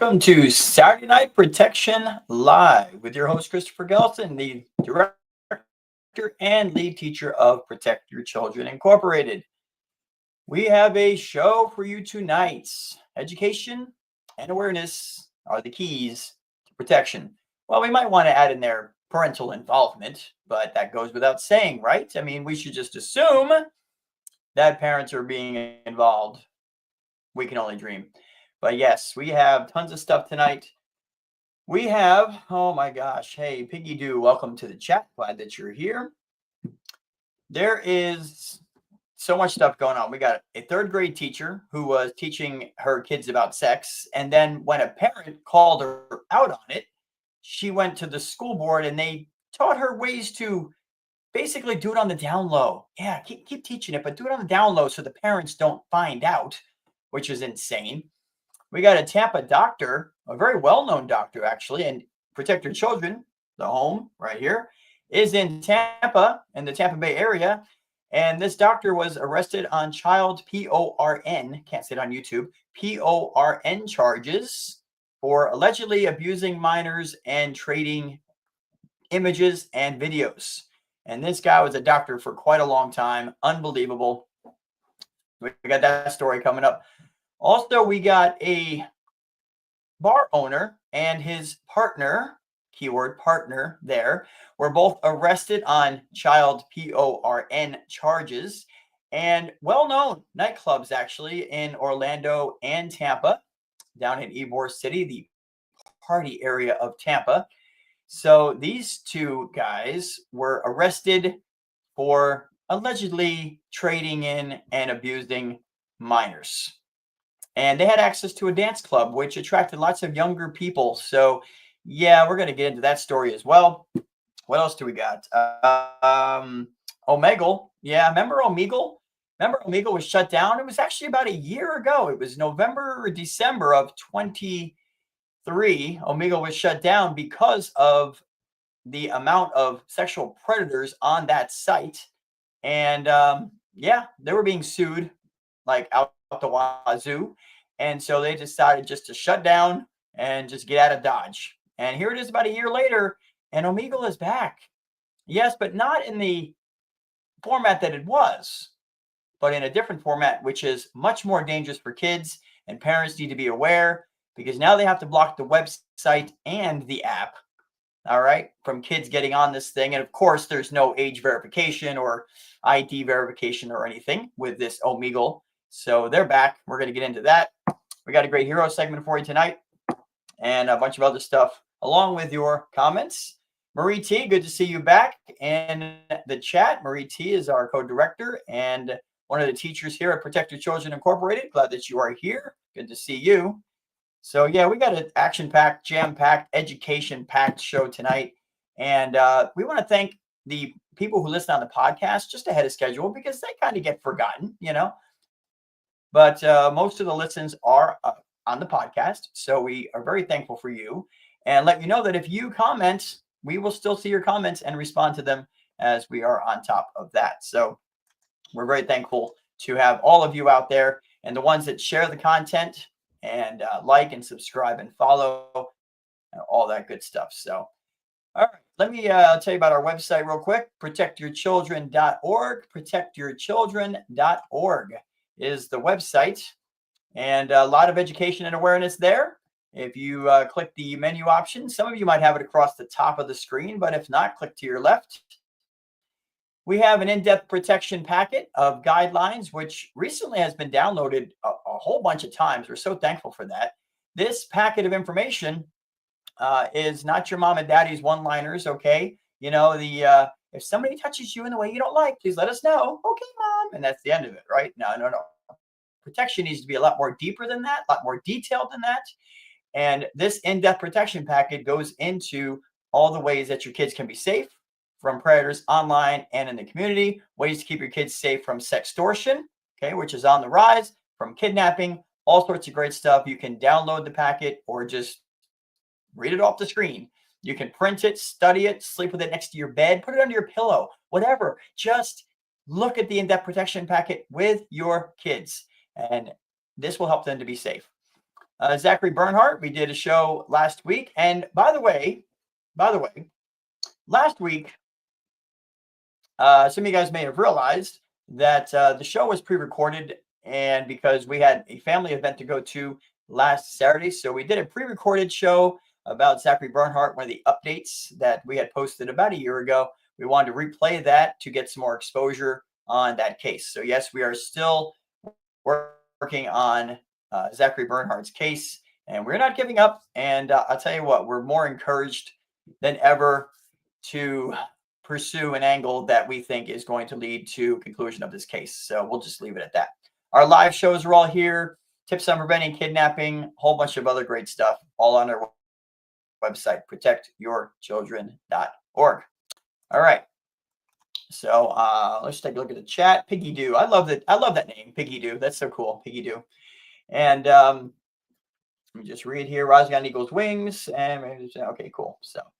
Welcome to Saturday Night Protection Live with your host, Christopher Gelson, the director and lead teacher of Protect Your Children Incorporated. We have a show for you tonight. Education and awareness are the keys to protection. Well, we might want to add in there parental involvement, but that goes without saying, right? I mean, we should just assume that parents are being involved. We can only dream. But yes, we have tons of stuff tonight. We have, oh my gosh, hey, Piggy Doo, welcome to the chat. Glad that you're here. There is so much stuff going on. We got a third grade teacher who was teaching her kids about sex. And then when a parent called her out on it, she went to the school board and they taught her ways to basically do it on the down low. Yeah, keep teaching it, but do it on the down low so the parents don't find out, which is insane. We got a Tampa doctor, a very well-known doctor, actually, and Protect Your Children, the home right here, is in Tampa, in the Tampa Bay area. And this doctor was arrested on child PORN, can't say it on YouTube, PORN charges for allegedly abusing minors and trading images and videos. And this guy was a doctor for quite a long time. Unbelievable. We got that story coming up. Also, we got a bar owner and his partner, keyword partner there, were both arrested on child PORN charges. And well-known nightclubs, actually, in Orlando and Tampa, down in Ybor City, the party area of Tampa. So these two guys were arrested for allegedly trading in and abusing minors. And they had access to a dance club, which attracted lots of younger people. So, yeah, we're going to get into that story as well. What else do we got? Omegle. Yeah, remember Omegle? Remember Omegle was shut down? It was actually about a year ago. It was November or December of 23. Omegle was shut down because of the amount of sexual predators on that site. And, yeah, they were being sued like out the wazoo. And so they decided just to shut down and just get out of Dodge. And here it is about a year later, and Omegle is back. Yes, but not in the format that it was, but in a different format, which is much more dangerous for kids. And parents need to be aware because now they have to block the website and the app, all right, from kids getting on this thing. And of course, there's no age verification or ID verification or anything with this Omegle. So they're back. We're going to get into that. We got a great hero segment for you tonight and a bunch of other stuff along with your comments. Marie T, good to see you back in the chat. Marie T is our co-director and one of the teachers here at Protect Your Children Incorporated. Glad that you are here. Good to see you. So, yeah, we got an action-packed, jam-packed, education-packed show tonight. And we want to thank the people who listen on the podcast just ahead of schedule because they kind of get forgotten, you know. But most of the listens are on the podcast. So we are very thankful for you and let you know that if you comment, we will still see your comments and respond to them as we are on top of that. So we're very thankful to have all of you out there and the ones that share the content and like and subscribe and follow and all that good stuff. So, all right, let me tell you about our website real quick, protectyourchildren.org, protectyourchildren.org. is the website, and a lot of education and awareness there. If you click the menu option, some of you might have it across the top of the screen, but if not, click to your left. We have an in-depth protection packet of guidelines, which recently has been downloaded a whole bunch of times. We're so thankful for that. This packet of information is not your mom and daddy's one-liners, okay? You know, the if somebody touches you in the way you don't like, please let us know. Okay, mom. And that's the end of it, right? No. Protection needs to be a lot more deeper than that, a lot more detailed than that. And this in-depth protection packet goes into all the ways that your kids can be safe from predators online and in the community, ways to keep your kids safe from sextortion, okay, which is on the rise, from kidnapping, all sorts of great stuff. You can download the packet or just read it off the screen. You can print it, study it, sleep with it next to your bed, put it under your pillow, whatever. Just look at the in-depth protection packet with your kids, and this will help them to be safe. Zachary Bernhardt. We did a show last week. And by the way, last week, some of you guys may have realized that the show was pre-recorded, and because we had a family event to go to last Saturday, so we did a pre-recorded show about Zachary Bernhardt, one of the updates that we had posted about a year ago. We wanted to replay that to get some more exposure on that case. So yes, we are still working on Zachary Bernhardt's case, and we're not giving up. And I'll tell you what, we're more encouraged than ever to pursue an angle that we think is going to lead to conclusion of this case. So we'll just leave it at that. Our live shows are all here. Tips on preventing kidnapping, a whole bunch of other great stuff, all on our website, protectyourchildren.org. All right. So let's take a look at the chat. Piggy Doo. I love that name, Piggy Doo. That's so cool, Piggy Doo. And let me just read here. Rising on Eagle's Wings. And okay, cool. So, all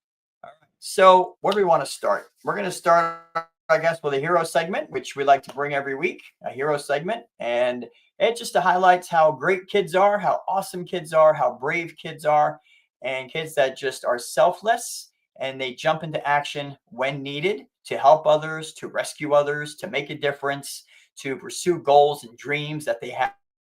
right. So where do we want to start? We're going to start, I guess, with a hero segment, which we like to bring every week, a hero segment. And it just highlights how great kids are, how awesome kids are, how brave kids are, and kids that just are selfless and they jump into action when needed to help others, to rescue others, to make a difference, to pursue goals and dreams that they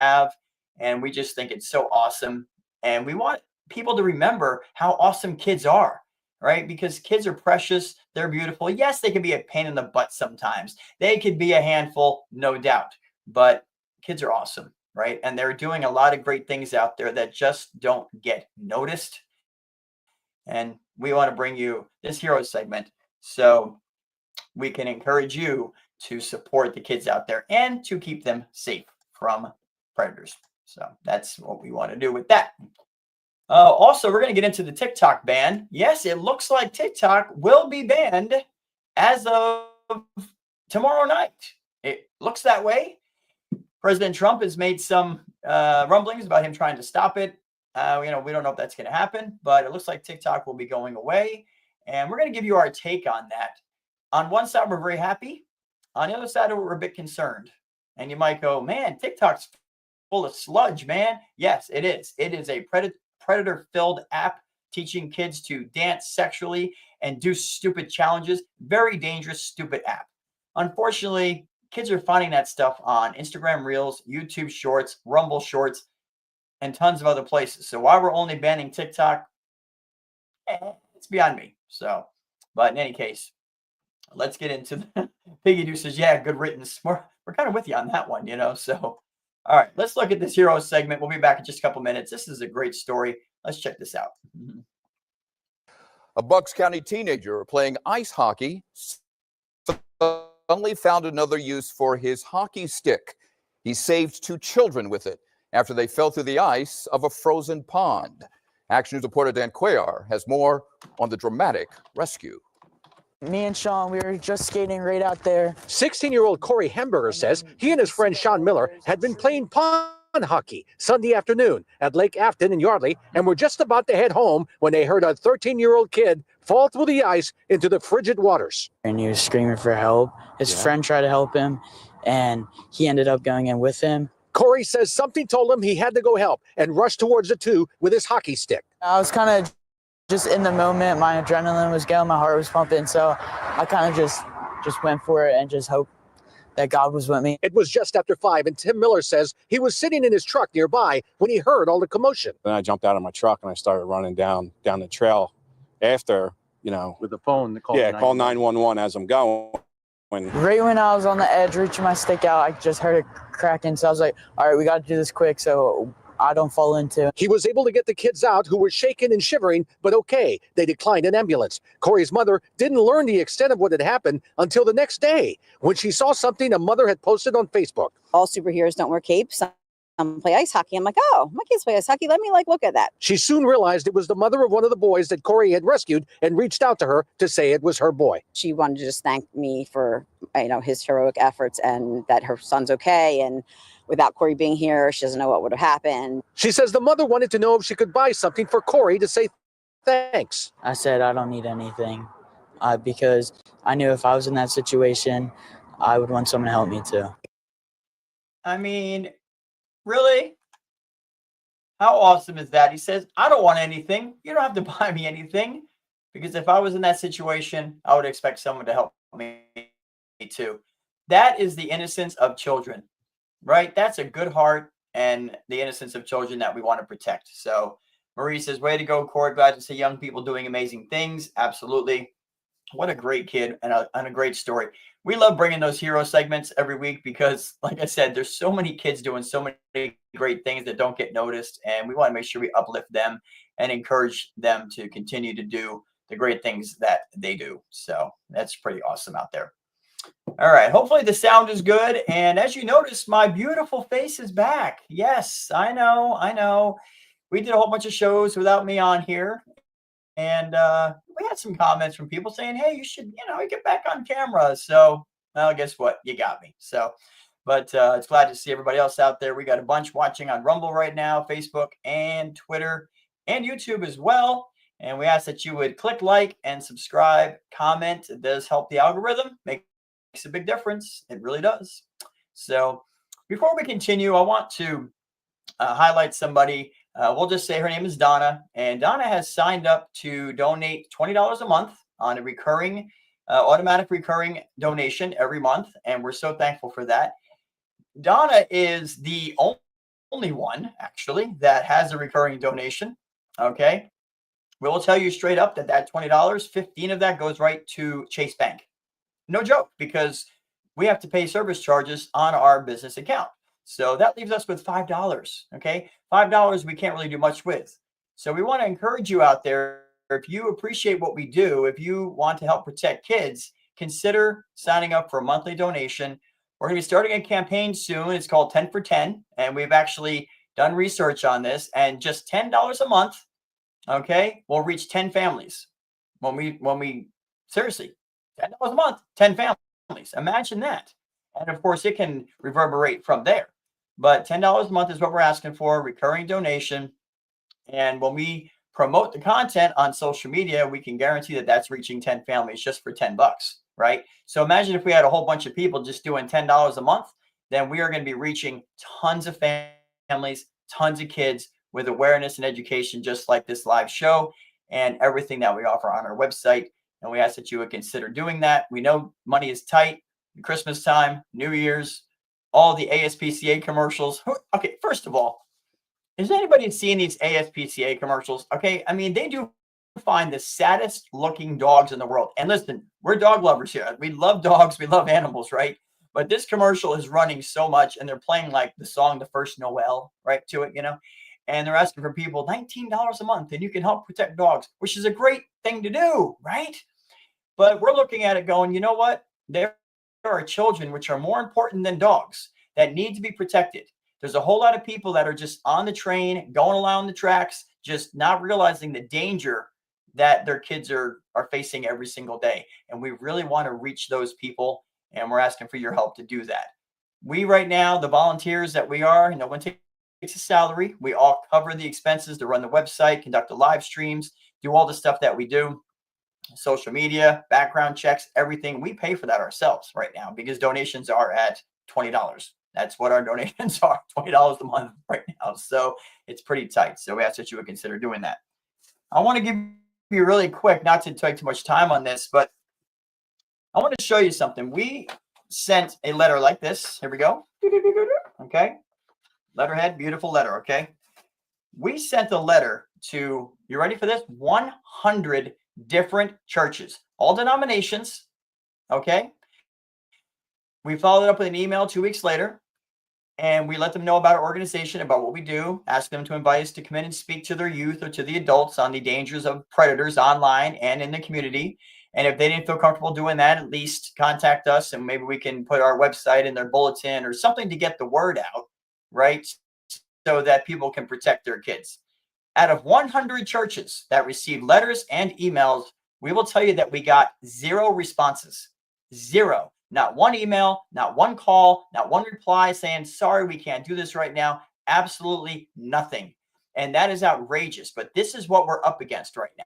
have. And we just think it's so awesome. And we want people to remember how awesome kids are, right? Because kids are precious. They're beautiful. Yes, they can be a pain in the butt sometimes. They could be a handful, no doubt. But kids are awesome, right? And they're doing a lot of great things out there that just don't get noticed. And we want to bring you this hero segment so we can encourage you to support the kids out there and to keep them safe from predators. So that's what we want to do with that. Also, we're going to get into the TikTok ban. Yes, it looks like TikTok will be banned as of tomorrow night. It looks that way. President Trump has made some rumblings about him trying to stop it. We don't know if that's going to happen, but it looks like TikTok will be going away. And we're going to give you our take on that. On one side, we're very happy. On the other side, we're a bit concerned. And you might go, man, TikTok's full of sludge, man. Yes, it is. It is a predator-filled app teaching kids to dance sexually and do stupid challenges. Very dangerous, stupid app. Unfortunately, kids are finding that stuff on Instagram Reels, YouTube Shorts, Rumble Shorts, and tons of other places. So why we're only banning TikTok, it's beyond me. So, but in any case, let's get into the Piggy Doo says, yeah, good riddance. We're kind of with you on that one, So, all right, let's look at this hero segment. We'll be back in just a couple minutes. This is a great story. Let's check this out. A Bucks County teenager playing ice hockey suddenly found another use for his hockey stick. He saved 2 children with it after they fell through the ice of a frozen pond. Action News reporter Dan Cuellar has more on the dramatic rescue. Me and Sean, we were just skating right out there. 16-year-old Corey Hemberger says he and his friend Sean Miller had been playing pond hockey Sunday afternoon at Lake Afton in Yardley and were just about to head home when they heard a 13-year-old kid fall through the ice into the frigid waters. And he was screaming for help. His friend tried to help him, and he ended up going in with him. Corey says something told him he had to go help and rushed towards the 2 with his hockey stick. I was kind of just in the moment. My adrenaline was going, my heart was pumping, so I kind of just went for it and just hoped that God was with me. It was just after 5, and Tim Miller says he was sitting in his truck nearby when he heard all the commotion. Then I jumped out of my truck and I started running down the trail after, with the phone to call. Call 911 as I'm going. Right when I was on the edge, reaching my stick out, I just heard it cracking. So I was like, all right, we got to do this quick so I don't fall into. He was able to get the kids out who were shaking and shivering, but okay, they declined an ambulance. Corey's mother didn't learn the extent of what had happened until the next day when she saw something a mother had posted on Facebook. All superheroes don't wear capes. Play ice hockey. I'm like, oh, my kids play ice hockey. Let me look at that. She soon realized it was the mother of one of the boys that Corey had rescued and reached out to her to say it was her boy. She wanted to just thank me for, his heroic efforts and that her son's okay. And without Corey being here, she doesn't know what would have happened. She says the mother wanted to know if she could buy something for Corey to say thanks. I said, I don't need anything because I knew if I was in that situation, I would want someone to help me too. I mean, really? How awesome is that? He says, I don't want anything. You don't have to buy me anything. Because if I was in that situation, I would expect someone to help me too. That is the innocence of children, right? That's a good heart and the innocence of children that we want to protect. So Marie says, way to go, Corey. Glad to see young people doing amazing things. Absolutely. What a great kid and a great story. We love bringing those hero segments every week because, like I said, there's so many kids doing so many great things that don't get noticed. And we want to make sure we uplift them and encourage them to continue to do the great things that they do. So that's pretty awesome out there. All right. Hopefully the sound is good. And as you notice, my beautiful face is back. Yes, I know. I know. We did a whole bunch of shows without me on here. And we had some comments from people saying, hey, you should, get back on camera. So, well, guess what? You got me. So, but it's glad to see everybody else out there. We got a bunch watching on Rumble right now, Facebook and Twitter and YouTube as well. And we ask that you would click like and subscribe, comment. It does help the algorithm. Makes a big difference. It really does. So before we continue, I want to highlight somebody. We'll just say her name is Donna, and Donna has signed up to donate $20 a month on a recurring, automatic recurring donation every month, and we're so thankful for that. Donna is the only one, actually, that has a recurring donation, okay? We will tell you straight up that $20, 15 of that goes right to Chase Bank. No joke, because we have to pay service charges on our business account. So that leaves us with $5, okay? $5 we can't really do much with. So we want to encourage you out there, if you appreciate what we do, if you want to help protect kids, consider signing up for a monthly donation. We're going to be starting a campaign soon. It's called 10 for 10, and we've actually done research on this, and just $10 a month, okay, will reach 10 families. When we seriously, $10 a month, 10 families. Imagine that. And of course, it can reverberate from there. But $10 a month is what we're asking for, recurring donation. And when we promote the content on social media, we can guarantee that that's reaching 10 families just for $10, right? So imagine if we had a whole bunch of people just doing $10 a month, then we are going to be reaching tons of families, tons of kids with awareness and education, just like this live show and everything that we offer on our website. And we ask that you would consider doing that. We know money is tight, Christmas time, New Year's, all the ASPCA commercials. Okay, first of all, is anybody seeing these ASPCA commercials? Okay, I mean, they do find the saddest looking dogs in the world. And listen, we're dog lovers here. We love dogs, we love animals, right? But this commercial is running so much, and they're playing like the song The First Noel, right, to it, and they're asking for people $19 a month, and you can help protect dogs, which is a great thing to do, right? But we're looking at it going, you know what? There are children which are more important than dogs that need to be protected. There's a whole lot of people that are just on the train, going along the tracks, just not realizing the danger that their kids are facing every single day. And we really want to reach those people, and we're asking for your help to do that. We right now, the volunteers that we are, no one takes a salary. We all cover the expenses to run the website, conduct the live streams, do all the stuff that we do. Social media, background checks, everything. We pay for that ourselves right now because donations are at $20. That's what our donations are, $20 a month right now. So it's pretty tight. So we ask that you would consider doing that. I want to give you really quick, not to take too much time on this, but I want to show you something. We sent a letter like this. Here we go. Okay. Letterhead, beautiful letter. Okay. We sent a letter to, you ready for this? 100 different churches, all denominations. Okay. We followed up with an email 2 weeks later, and we let them know about our organization, about what we do, ask them to invite us to come in and speak to their youth or to the adults on the dangers of predators online and in the community. And if they didn't feel comfortable doing that, at least contact us, and maybe we can put our website in their bulletin or something to get the word out, right? So that people can protect their kids. Out of 100 churches that received letters and emails, we will tell you that we got 0 responses. 0. Not one email, not one call, not one reply saying, sorry, we can't do this right now. Absolutely nothing. And that is outrageous. But this is what we're up against right now.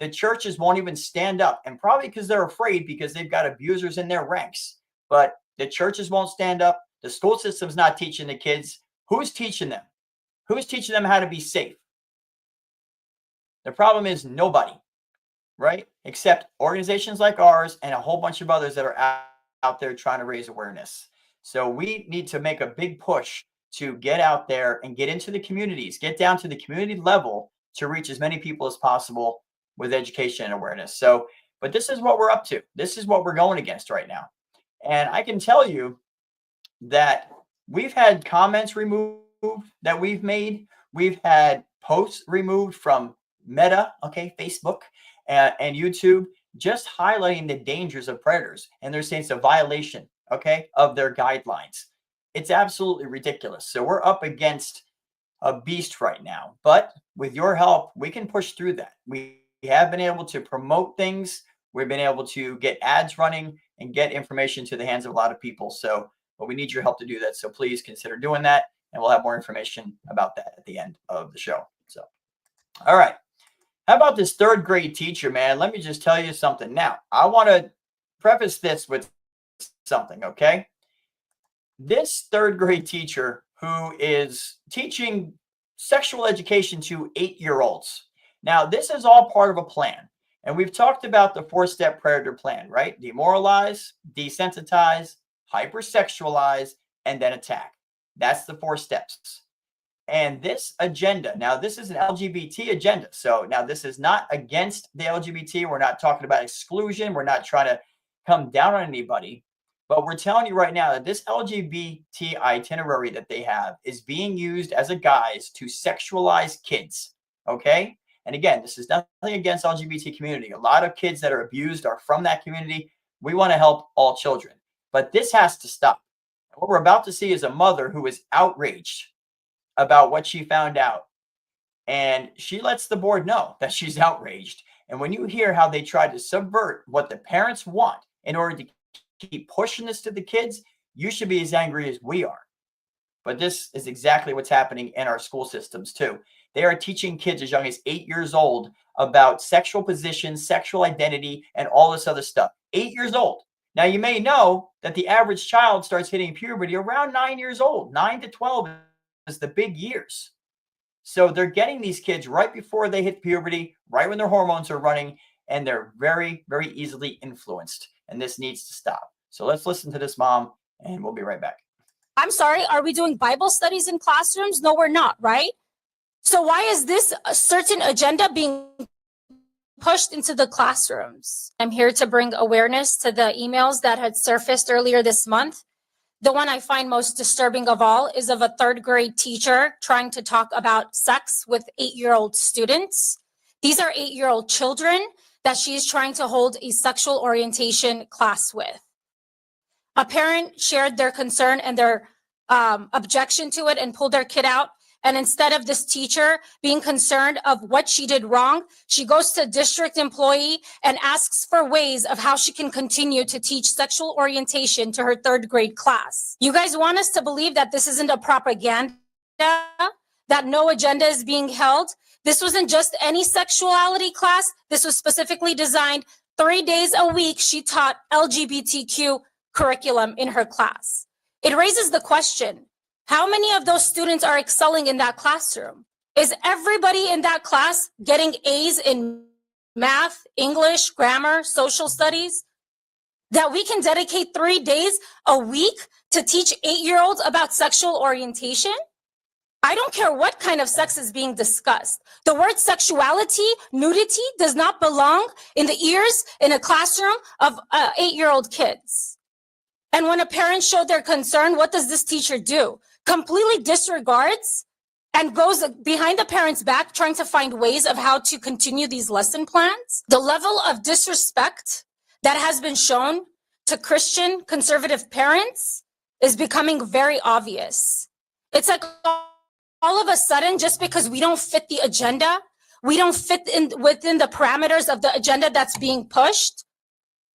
The churches won't even stand up, and probably because they're afraid, because they've got abusers in their ranks. But the churches won't stand up. The school system's not teaching the kids. Who's teaching them? Who's teaching them how to be safe? The problem is nobody, right? Except organizations like ours and a whole bunch of others that are out there trying to raise awareness. So we need to make a big push to get out there and get into the communities, get down to the community level to reach as many people as possible with education and awareness. So, but this is what we're up to. This is what we're going against right now. And I can tell you that we've had comments removed that we've made. We've had posts removed from Meta, okay, Facebook and YouTube, just highlighting the dangers of predators. And they're saying it's a violation, okay, of their guidelines. It's absolutely ridiculous. So we're up against a beast right now. But with your help, we can push through that. We have been able to promote things. We've been able to get ads running and get information to the hands of a lot of people. So, but we need your help to do that. So please consider doing that. And we'll have more information about that at the end of the show. So, all right. How about this third grade teacher, man? Let me just tell you something. Now, I want to preface this with something, okay? This third grade teacher who is teaching sexual education to 8-year-olds. Now, this is all part of a plan. And we've talked about the 4-step predator plan, right? Demoralize, desensitize, hypersexualize, and then attack. That's the 4 steps. And this agenda, now this is an LGBT agenda. So now this is not against the LGBT. We're not talking about exclusion. We're not trying to come down on anybody. But we're telling you right now that this LGBT itinerary that they have is being used as a guise to sexualize kids. Okay? And again, this is nothing against LGBT community. A lot of kids that are abused are from that community. We want to help all children. But this has to stop. What we're about to see is a mother who is outraged about what she found out. And she lets the board know that she's outraged. And when you hear how they try to subvert what the parents want in order to keep pushing this to the kids, you should be as angry as we are. But this is exactly what's happening in our school systems too. They are teaching kids as young as 8 years old about sexual positions, sexual identity, and all this other stuff. 8 years old. Now, you may know that the average child starts hitting puberty around 9 years old. 9 to 12 is the big years. So they're getting these kids right before they hit puberty, right when their hormones are running, and they're very, very easily influenced. And this needs to stop. So let's listen to this mom, and we'll be right back. I'm sorry, are we doing Bible studies in classrooms? No, we're not, right? So why is this a certain agenda being pushed into the classrooms? I'm here to bring awareness to the emails that had surfaced earlier this month. The one I find most disturbing of all is of a 3rd grade teacher trying to talk about sex with 8-year-old students. These are 8-year-old children that she is trying to hold a sexual orientation class with. A parent shared their concern and their objection to it and pulled their kid out. And instead of this teacher being concerned of what she did wrong, she goes to a district employee and asks for ways of how she can continue to teach sexual orientation to her 3rd grade class. You guys want us to believe that this isn't a propaganda, that no agenda is being held? This wasn't just any sexuality class. This was specifically designed 3 days a week. She taught LGBTQ curriculum in her class. It raises the question, how many of those students are excelling in that classroom? Is everybody in that class getting A's in math, English, grammar, social studies? That we can dedicate 3 days a week to teach 8-year-olds about sexual orientation? I don't care what kind of sex is being discussed. The word sexuality, nudity does not belong in the ears in a classroom of 8-year-old kids. And when a parent showed their concern, what does this teacher do? Completely disregards and goes behind the parent's back trying to find ways of how to continue these lesson plans. The level of disrespect that has been shown to Christian conservative parents is becoming very obvious. It's like all of a sudden, just because we don't fit the agenda, we don't fit within the parameters of the agenda that's being pushed,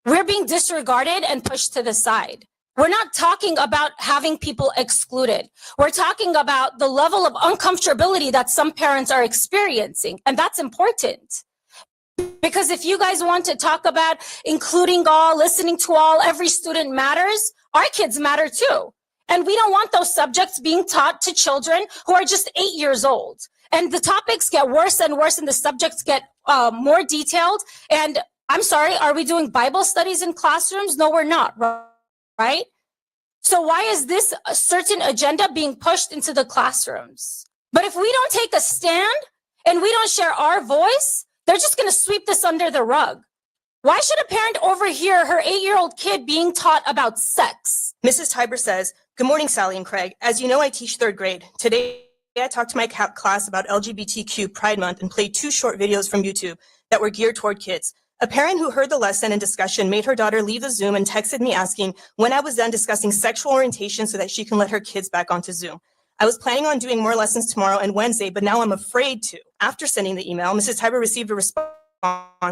we're being disregarded and pushed to the side. We're not talking about having people excluded. We're talking about the level of uncomfortability that some parents are experiencing. And that's important. Because if you guys want to talk about including all, listening to all, every student matters, our kids matter too. And we don't want those subjects being taught to children who are just 8 years old. And the topics get worse and worse, and the subjects get more detailed. And I'm sorry, are we doing Bible studies in classrooms? No, we're not, right? So why is this a certain agenda being pushed into the classrooms? But if we don't take a stand and we don't share our voice, they're just going to sweep this under the rug. Why should a parent overhear her 8-year-old kid being taught about sex? Mrs. Tiber says, "Good morning, Sally and Craig. As you know, I teach third grade. Today, I talked to my class about LGBTQ Pride Month and played 2 short videos from YouTube that were geared toward kids. A parent who heard the lesson and discussion made her daughter leave the Zoom and texted me asking when I was done discussing sexual orientation so that she can let her kids back onto Zoom. I was planning on doing more lessons tomorrow and Wednesday, but now I'm afraid to." After sending the email, Mrs. Tiber received a response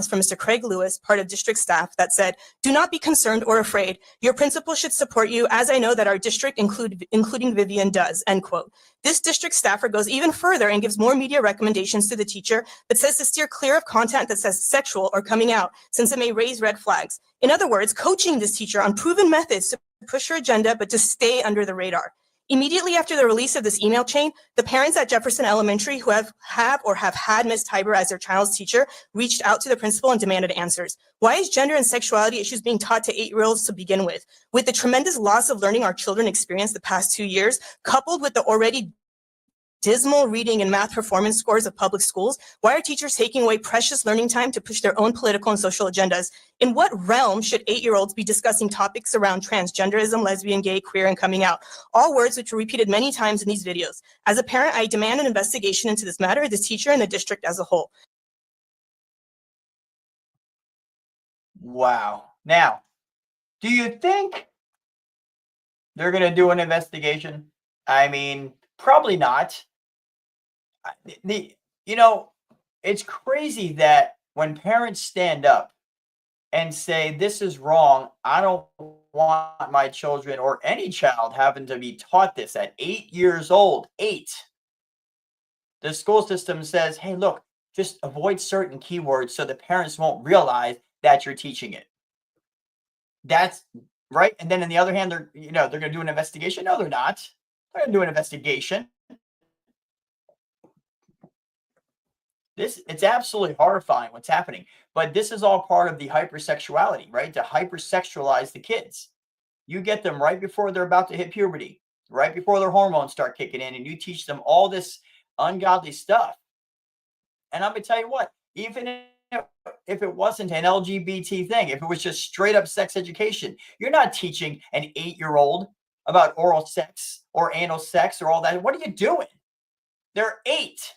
from Mr. Craig Lewis, part of district staff, that said, "Do not be concerned or afraid. Your principal should support you, as I know that our district, including Vivian, does," end quote. This district staffer goes even further and gives more media recommendations to the teacher, but says to steer clear of content that says sexual or coming out, since it may raise red flags. In other words, coaching this teacher on proven methods to push her agenda, but to stay under the radar. Immediately after the release of this email chain, the parents at Jefferson Elementary who have had Ms. Tiber as their child's teacher reached out to the principal and demanded answers. Why is gender and sexuality issues being taught to 8-year-olds to begin with? With the tremendous loss of learning our children experienced the past 2 years, coupled with the already dismal reading and math performance scores of public schools, why are teachers taking away precious learning time to push their own political and social agendas? In what realm should 8-year-olds be discussing topics around transgenderism, lesbian, gay, queer, and coming out? All words which were repeated many times in these videos. As a parent, I demand an investigation into this matter, the teacher, and the district as a whole. Wow. Now, do you think they're going to do an investigation? I mean, probably not. It's crazy that when parents stand up and say, "This is wrong. I don't want my children or any child having to be taught this at 8 years old." 8. The school system says, "Hey, look, just avoid certain keywords so the parents won't realize that you're teaching it." That's right. And then on the other hand, they're going to do an investigation. No, they're not. They're going to do an investigation. It's absolutely horrifying what's happening. But this is all part of the hypersexuality, right? To hypersexualize the kids. You get them right before they're about to hit puberty, right before their hormones start kicking in, and you teach them all this ungodly stuff. And I'm going to tell you what, even if it wasn't an LGBT thing, if it was just straight up sex education, you're not teaching an 8-year-old about oral sex or anal sex or all that. What are you doing? They're 8.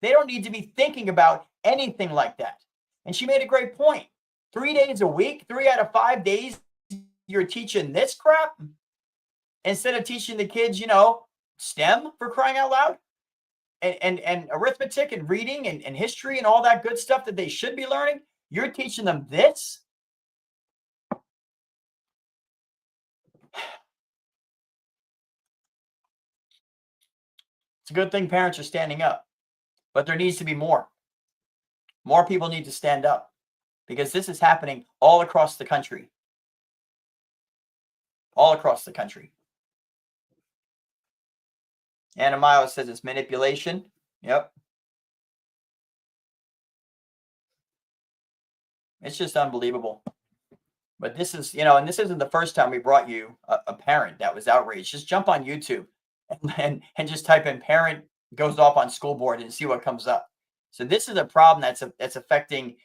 They don't need to be thinking about anything like that. And she made a great point. 3 days a week, 3 out of 5 days, you're teaching this crap instead of teaching the kids, STEM, for crying out loud, and arithmetic and reading and history and all that good stuff that they should be learning. You're teaching them this. It's a good thing parents are standing up, but there needs to be more. More people need to stand up because this is happening all across the country. All across the country. Anna Miles says it's manipulation. Yep. It's just unbelievable. But this is, and this isn't the first time we brought you a parent that was outraged. Just jump on YouTube and just type in "parent goes off on school board" and see what comes up. So this is a problem that's affecting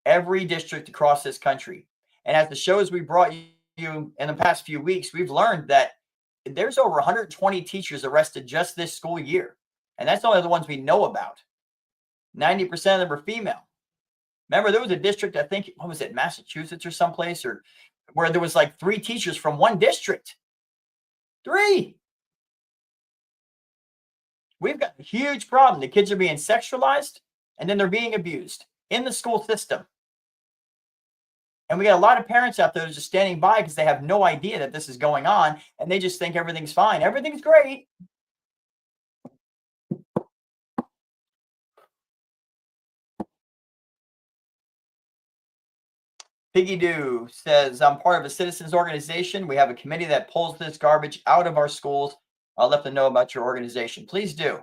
every district across this country. And as the shows we brought you in the past few weeks, we've learned that there's over 120 teachers arrested just this school year. And that's only the ones we know about. 90% of them are female. Remember, there was a district, I think, what was it, Massachusetts or someplace, or where there was like 3 teachers from one district. 3. We've got a huge problem. The kids are being sexualized, and then they're being abused in the school system. And we got a lot of parents out there just standing by because they have no idea that this is going on, and they just think everything's fine. Everything's great. Piggy Doo says, I'm part of a citizens organization. We have a committee that pulls this garbage out of our schools. I'll let them know about your organization. Please do.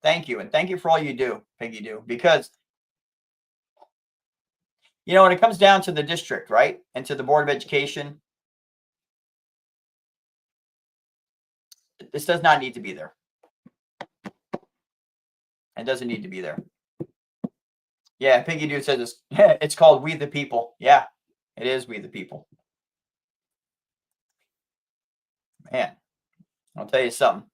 Thank you. And thank you for all you do, Piggy Doo, because, you know, when it comes down to the district, right, and to the Board of Education, this does not need to be there. It doesn't need to be there. Yeah, Piggy Doo says it's, it's called We the People. Yeah, it is We the People. Man, I'll tell you something.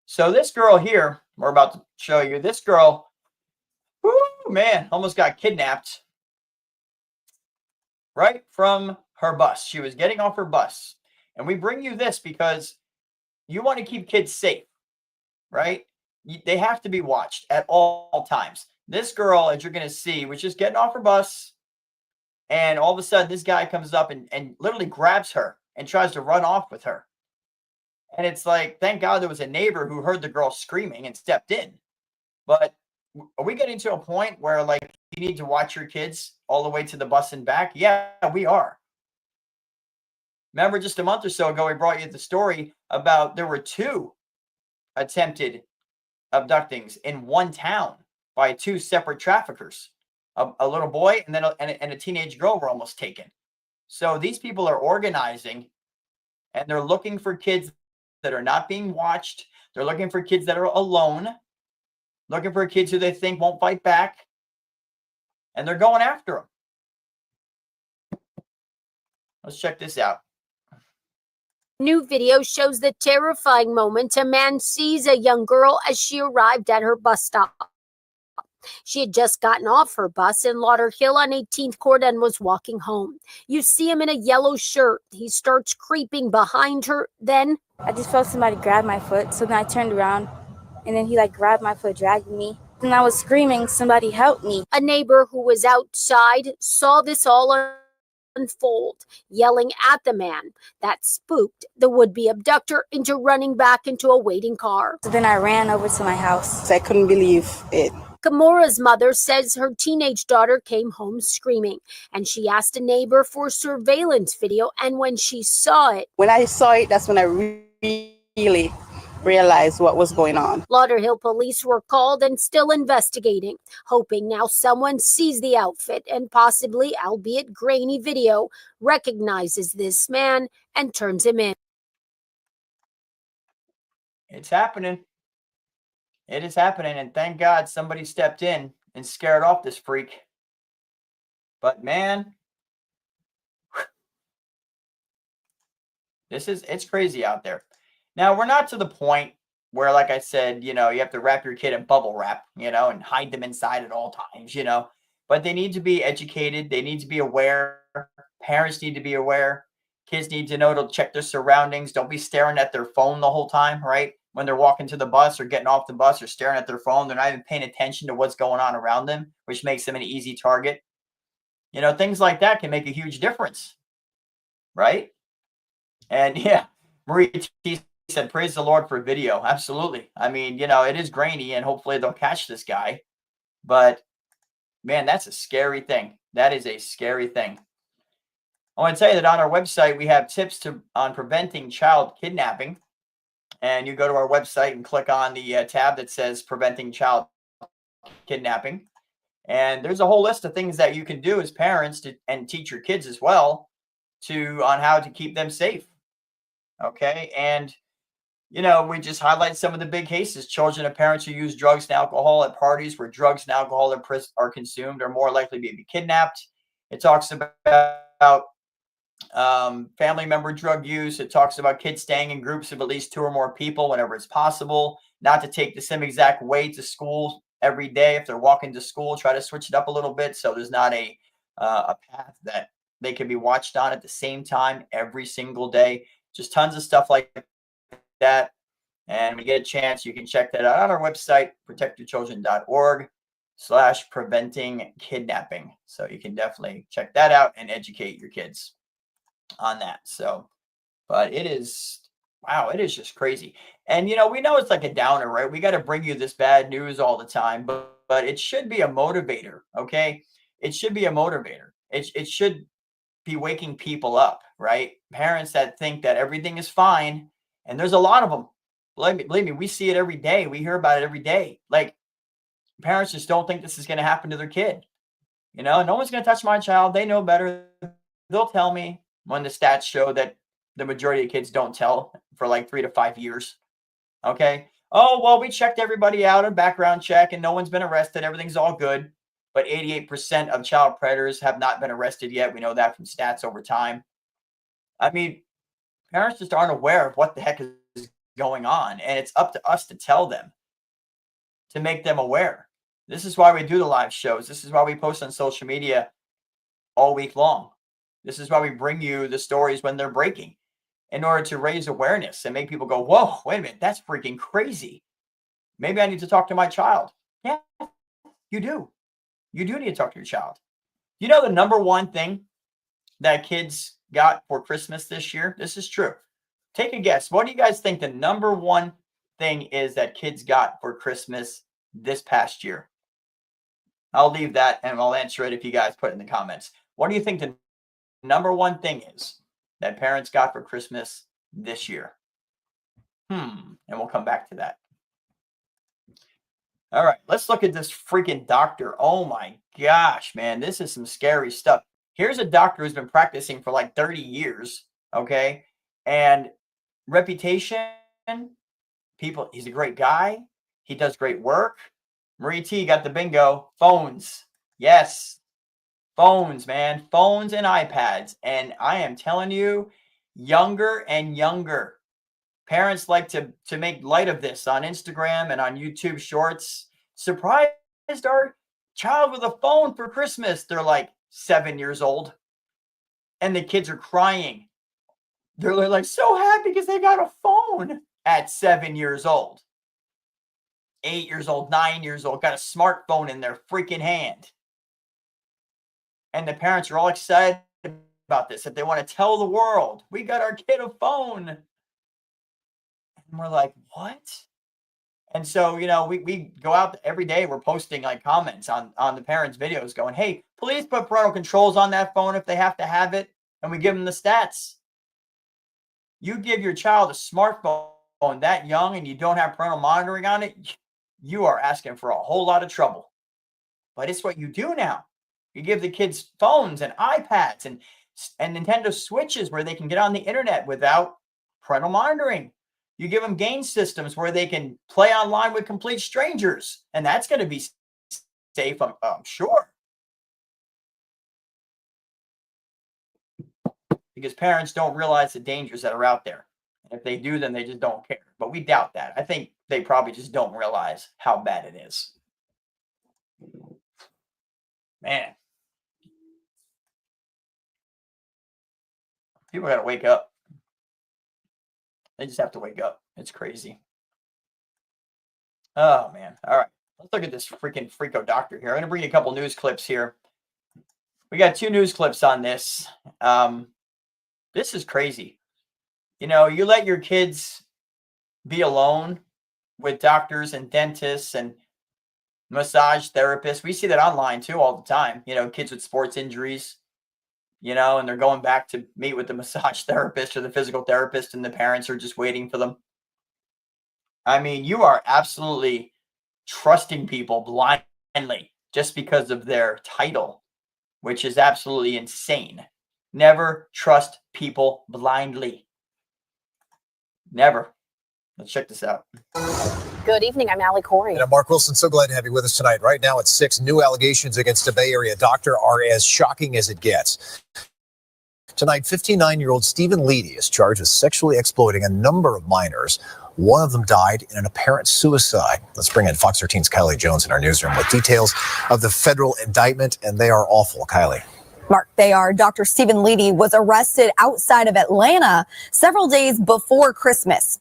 So this girl here, we're about to show you, this girl, whoo, man, almost got kidnapped right from her bus. She was getting off her bus. And we bring you this because you want to keep kids safe, right? They have to be watched at all times. This girl, as you're going to see, was just getting off her bus. And all of a sudden, this guy comes up and literally grabs her and tries to run off with her. And it's like, thank God there was a neighbor who heard the girl screaming and stepped in. But are we getting to a point where, like, you need to watch your kids all the way to the bus and back? Yeah, we are. Remember just a month or so ago, we brought you the story about there were 2 attempted abductings in one town by 2 separate traffickers. A little boy and then a teenage girl were almost taken. So these people are organizing, and they're looking for kids that are not being watched. They're looking for kids that are alone, looking for kids who they think won't fight back, and they're going after them. Let's check this out. New video shows the terrifying moment a man sees a young girl as she arrived at her bus stop. She had just gotten off her bus in Lauderhill on 18th Court and was walking home. You see him in a yellow shirt. He starts creeping behind her. Then I just felt somebody grab my foot, so then I turned around, and then he like grabbed my foot, dragged me. And I was screaming, somebody help me. A neighbor who was outside saw this all unfold, yelling at the man. That spooked the would-be abductor into running back into a waiting car. So then I ran over to my house. I couldn't believe it. Kamora's mother says her teenage daughter came home screaming, and she asked a neighbor for surveillance video, and when she saw it... When I saw it, that's when I really realized what was going on. Lauderhill police were called and still investigating, hoping now someone sees the outfit and possibly, albeit grainy video, recognizes this man and turns him in. It's happening. It is happening, and thank God somebody stepped in and scared off this freak. But man, it's crazy out there. Now, we're not to the point where, like I said, you know, you have to wrap your kid in bubble wrap, you know, and hide them inside at all times, you know. But they need to be educated. They need to be aware. Parents need to be aware. Kids need to know to check their surroundings. Don't be staring at their phone the whole time, right? When they're walking to the bus or getting off the bus or staring at their phone, they're not even paying attention to what's going on around them, which makes them an easy target. You know, things like that can make a huge difference, right? And yeah, Marie T said, praise the Lord for video. Absolutely. I mean, you know, it is grainy and hopefully they'll catch this guy. But man, that's a scary thing. That is a scary thing. I want to tell you that on our website, we have tips on preventing child kidnapping. And you go to our website and click on the tab that says preventing child kidnapping. And there's a whole list of things that you can do as parents and teach your kids as well on how to keep them safe. Okay. And, you know, we just highlight some of the big cases. Children of parents who use drugs and alcohol at parties where drugs and alcohol are consumed are more likely to be kidnapped. It talks about family member drug use. It talks about kids staying in groups of at least 2 or more people whenever it's possible, not to take the same exact way to school every day. If they're walking to school, try to switch it up a little bit so there's not a path that they can be watched on at the same time every single day. Just tons of stuff like that. And when you get a chance, you can check that out on our website, protectyourchildren.org/preventing kidnapping. So you can definitely check that out and educate your kids on that. So, but it is, wow, it is just crazy. And, you know, we know it's like a downer, right? We got to bring you this bad news all the time, but it should be a motivator. Okay. it should be a motivator. It should be waking people up, right? Parents that think that everything is fine, and there's a lot of them. Believe me, we see it every day. We hear about it every day. Like, parents just don't think this is going to happen to their kid. You know, no one's going to touch my child. They know better. They'll tell me, when the stats show that the majority of kids don't tell for like 3 to 5 years. Okay. Oh, well, we checked everybody out, a background check, and no one's been arrested. Everything's all good. But 88% of child predators have not been arrested yet. We know that from stats over time. I mean, parents just aren't aware of what the heck is going on. And it's up to us to tell them, to make them aware. This is why we do the live shows. This is why we post on social media all week long. This is why we bring you the stories when they're breaking, in order to raise awareness and make people go, whoa, wait a minute, that's freaking crazy. Maybe I need to talk to my child. Yeah, you do. You do need to talk to your child. You know the number one thing that kids got for Christmas this year? This is true. Take a guess. What do you guys think the number one thing is that kids got for Christmas this past year? I'll leave that and I'll answer it if you guys put it in the comments. What do you think the number one thing is that parents got for Christmas this year? And we'll come back to that. All right, let's look at this freaking doctor. Oh my gosh, man, this is some scary stuff. Here's a doctor who's been practicing for like 30 years, okay? And reputation, people, he's a great guy. He does great work. Marie T got the bingo. Phones. Yes. Phones, man. Phones and iPads. And I am telling you, younger and younger. Parents like to make light of this on Instagram and on YouTube Shorts. Surprised our child with a phone for Christmas. They're like 7 years old. And the kids are crying. They're like so happy because they got a phone at 7 years old. 8 years old, 9 years old, got a smartphone in their freaking hand. And the parents are all excited about this, that they want to tell the world, we got our kid a phone. And we're like, what? And so, you know, we go out every day, we're posting like comments on the parents' videos going, hey, please put parental controls on that phone if they have to have it. And we give them the stats. You give your child a smartphone that young and you don't have parental monitoring on it, you are asking for a whole lot of trouble. But it's what you do now. You give the kids phones and iPads and Nintendo Switches where they can get on the internet without parental monitoring. You give them game systems where they can play online with complete strangers. And that's going to be safe, I'm sure. Because parents don't realize the dangers that are out there. And if they do, then they just don't care. But we doubt that. I think they probably just don't realize how bad it is. Man. People got to wake up. They just have to wake up. It's crazy. Oh, man. All right. Let's look at this freaking freako doctor here. I'm going to bring you a couple news clips here. We got 2 news clips on this. This is crazy. You know, you let your kids be alone with doctors and dentists and massage therapists. We see that online too all the time. You know, kids with sports injuries, you know, and they're going back to meet with the massage therapist or the physical therapist and the parents are just waiting for them. I mean, you are absolutely trusting people blindly just because of their title, which is absolutely insane. Never trust people blindly. Never. Let's check this out. Good evening. I'm Allie Corey. And I'm Mark Wilson. So glad to have you with us tonight. Right now, it's 6 new allegations against a Bay Area doctor are as shocking as it gets. Tonight, 59-year-old Stephen Leedy is charged with sexually exploiting a number of minors. One of them died in an apparent suicide. Let's bring in Fox 13's Kylie Jones in our newsroom with details of the federal indictment, and they are awful. Kylie. Mark, they are. Dr. Stephen Leedy was arrested outside of Atlanta several days before Christmas.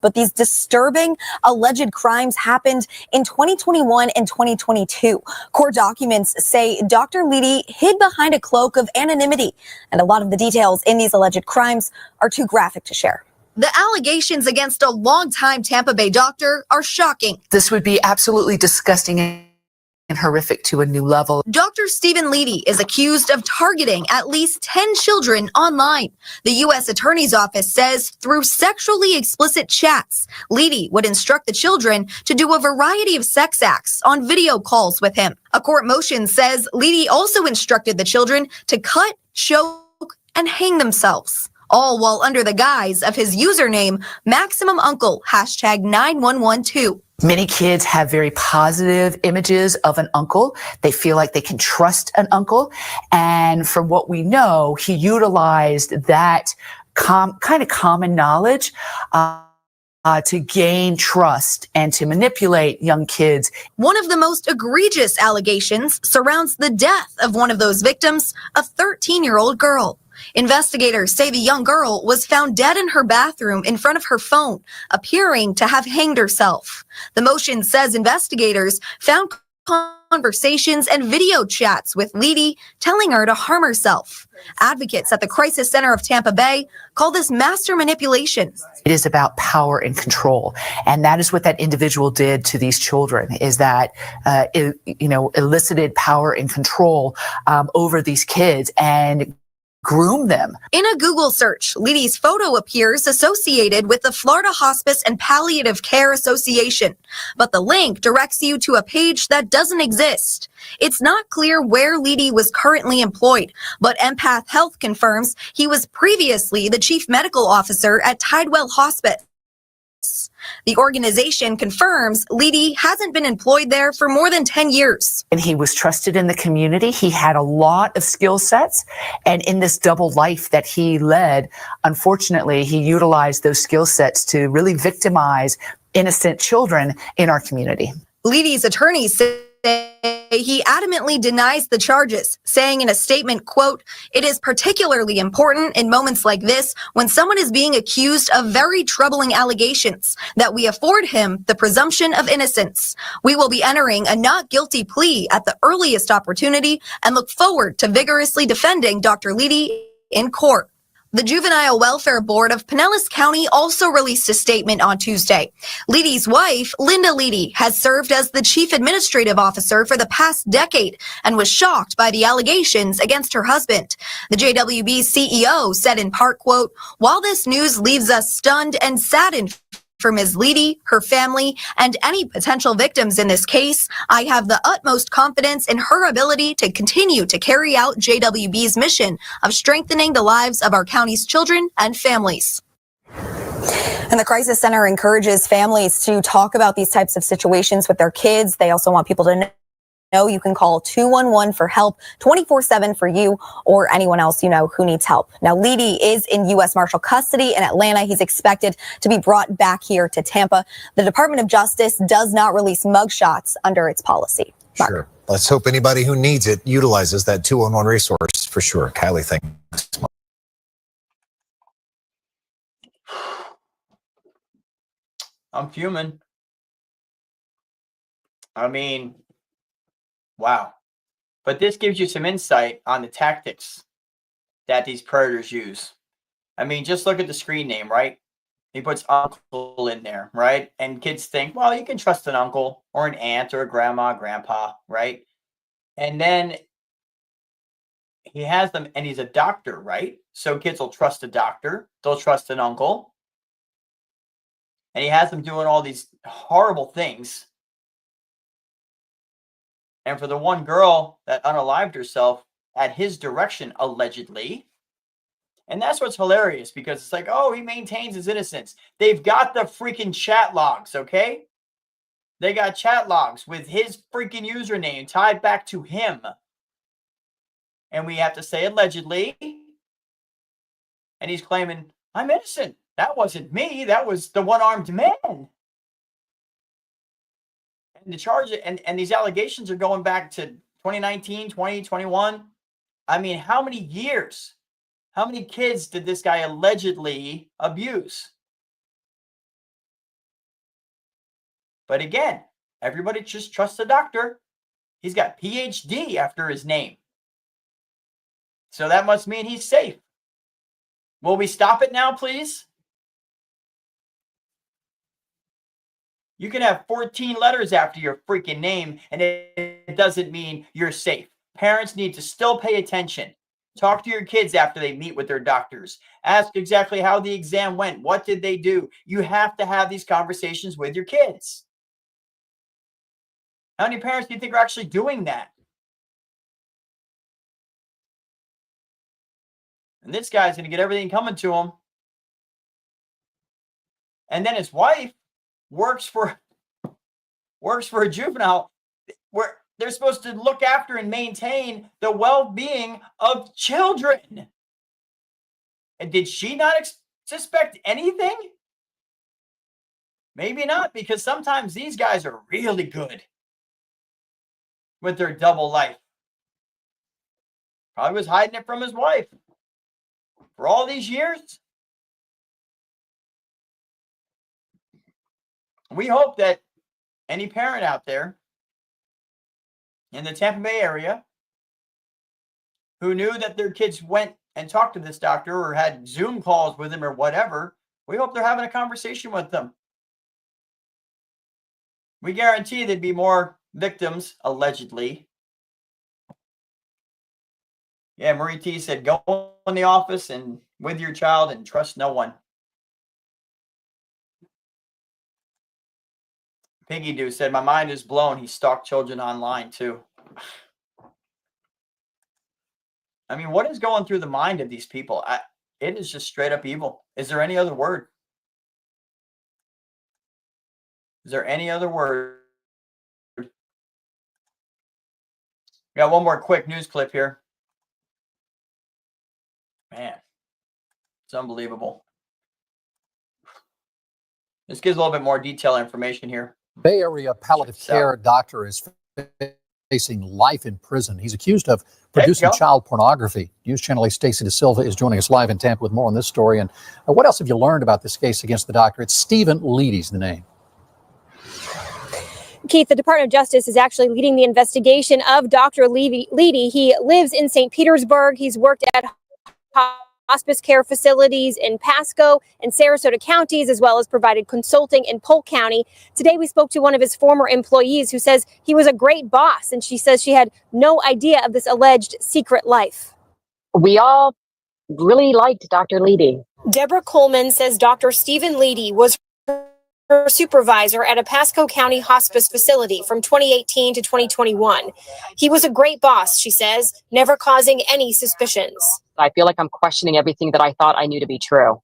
But these disturbing alleged crimes happened in 2021 and 2022. Court documents say Dr. Leedy hid behind a cloak of anonymity, and a lot of the details in these alleged crimes are too graphic to share. The allegations against a longtime Tampa Bay doctor are shocking. This would be absolutely disgusting and horrific to a new level. Dr. Dr. Stephen Leedy is accused of targeting at least 10 children online. The U.S. Attorney's Office says through sexually explicit chats, Leedy would instruct the children to do a variety of sex acts on video calls with him. A court motion says Leedy also instructed the children to cut, choke, and hang themselves, all while under the guise of his username, MaximumUncle, #9112. Many kids have very positive images of an uncle. They feel like they can trust an uncle. And from what we know, he utilized that kind of common knowledge to gain trust and to manipulate young kids. One of the most egregious allegations surrounds the death of one of those victims, a 13-year-old girl. Investigators say the young girl was found dead in her bathroom in front of her phone, appearing to have hanged herself. The motion says investigators found conversations and video chats with Leedy telling her to harm herself. Advocates at the Crisis Center of Tampa Bay call this master manipulation. It is about power and control. And that is what that individual did to these children, is that, elicited power and control over these kids and groom them. In a Google search, Leedy's photo appears associated with the Florida Hospice and Palliative Care Association, but the link directs you to a page that doesn't exist. It's not clear where Leedy was currently employed, but Empath Health confirms he was previously the chief medical officer at Tidewell Hospice. The organization confirms Leedy hasn't been employed there for more than 10 years. And he was trusted in the community. He had a lot of skill sets. And in this double life that he led, unfortunately, he utilized those skill sets to really victimize innocent children in our community. Leedy's attorneys say he adamantly denies the charges, saying in a statement, quote, "It is particularly important in moments like this when someone is being accused of very troubling allegations that we afford him the presumption of innocence. We will be entering a not guilty plea at the earliest opportunity and look forward to vigorously defending Dr. Leedy in court." The Juvenile Welfare Board of Pinellas County also released a statement on Tuesday. Leedy's wife, Linda Leedy, has served as the chief administrative officer for the past decade and was shocked by the allegations against her husband. The JWB CEO said in part, quote, "While this news leaves us stunned and saddened for Ms. Leedy, her family, and any potential victims in this case, I have the utmost confidence in her ability to continue to carry out JWB's mission of strengthening the lives of our county's children and families." And the Crisis Center encourages families to talk about these types of situations with their kids. They also want people to know you can call 211 for help 24/7 for you or anyone else you know who needs help. Now, Leedy is in U.S. Marshal custody in Atlanta. He's expected to be brought back here to Tampa. The Department of Justice does not release mugshots under its policy. Mark. Sure. Let's hope anybody who needs it utilizes that 211 resource for sure. Kylie, thanks. I'm fuming. I mean, wow. But this gives you some insight on the tactics that these predators use. I mean, just look at the screen name, right? He puts uncle in there, right? And kids think, well, you can trust an uncle or an aunt or a grandma, grandpa, right? And then he has them, and he's a doctor, right? So kids will trust a doctor. They'll trust an uncle. And he has them doing all these horrible things. And for the one girl that unalived herself at his direction, allegedly. And that's what's hilarious, because it's like, oh, he maintains his innocence. They've got the freaking chat logs, okay? They got chat logs with his freaking username tied back to him. And we have to say allegedly. And he's claiming, I'm innocent. That wasn't me. That was the one-armed man. And the charge and these allegations are going back to 2019, 2021. I mean, how many years? How many kids did this guy allegedly abuse? But again, everybody just trusts the doctor. He's got PhD after his name. So that must mean he's safe. Will we stop it now, please? You can have 14 letters after your freaking name, and it doesn't mean you're safe. Parents need to still pay attention. Talk to your kids after they meet with their doctors. Ask exactly how the exam went. What did they do? You have to have these conversations with your kids. How many parents do you think are actually doing that? And this guy's going to get everything coming to him. And then his wife works for a juvenile where they're supposed to look after and maintain the well-being of children. And did she not suspect anything? Maybe not, because sometimes these guys are really good with their double life. Probably was hiding it from his wife for all these years. We hope that any parent out there in the Tampa Bay area who knew that their kids went and talked to this doctor or had Zoom calls with him or whatever, we hope they're having a conversation with them. We guarantee there'd be more victims, allegedly. Yeah, Marie T said, go in the office and with your child and trust no one. Piggy Doo said, my mind is blown. He stalked children online too. I mean, what is going through the mind of these people? It is just straight up evil. Is there any other word? Is there any other word? We got one more quick news clip here. Man, it's unbelievable. This gives a little bit more detailed information here. Bay Area palliative care doctor is facing life in prison. He's accused of producing child pornography. News Channel 8's Stacey DeSilva is joining us live in Tampa with more on this story. And what else have you learned about this case against the doctor? It's Stephen Leedy's the name. Keith, the Department of Justice is actually leading the investigation of Dr. Leedy. He lives in St. Petersburg. He's worked at hospice care facilities in Pasco and Sarasota counties, as well as provided consulting in Polk County. Today, we spoke to one of his former employees who says he was a great boss, and she says she had no idea of this alleged secret life. We all really liked Dr. Leedy. Deborah Coleman says Dr. Stephen Leedy was her supervisor at a Pasco County hospice facility from 2018 to 2021. He was a great boss, she says, never causing any suspicions. I feel like I'm questioning everything that I thought I knew to be true.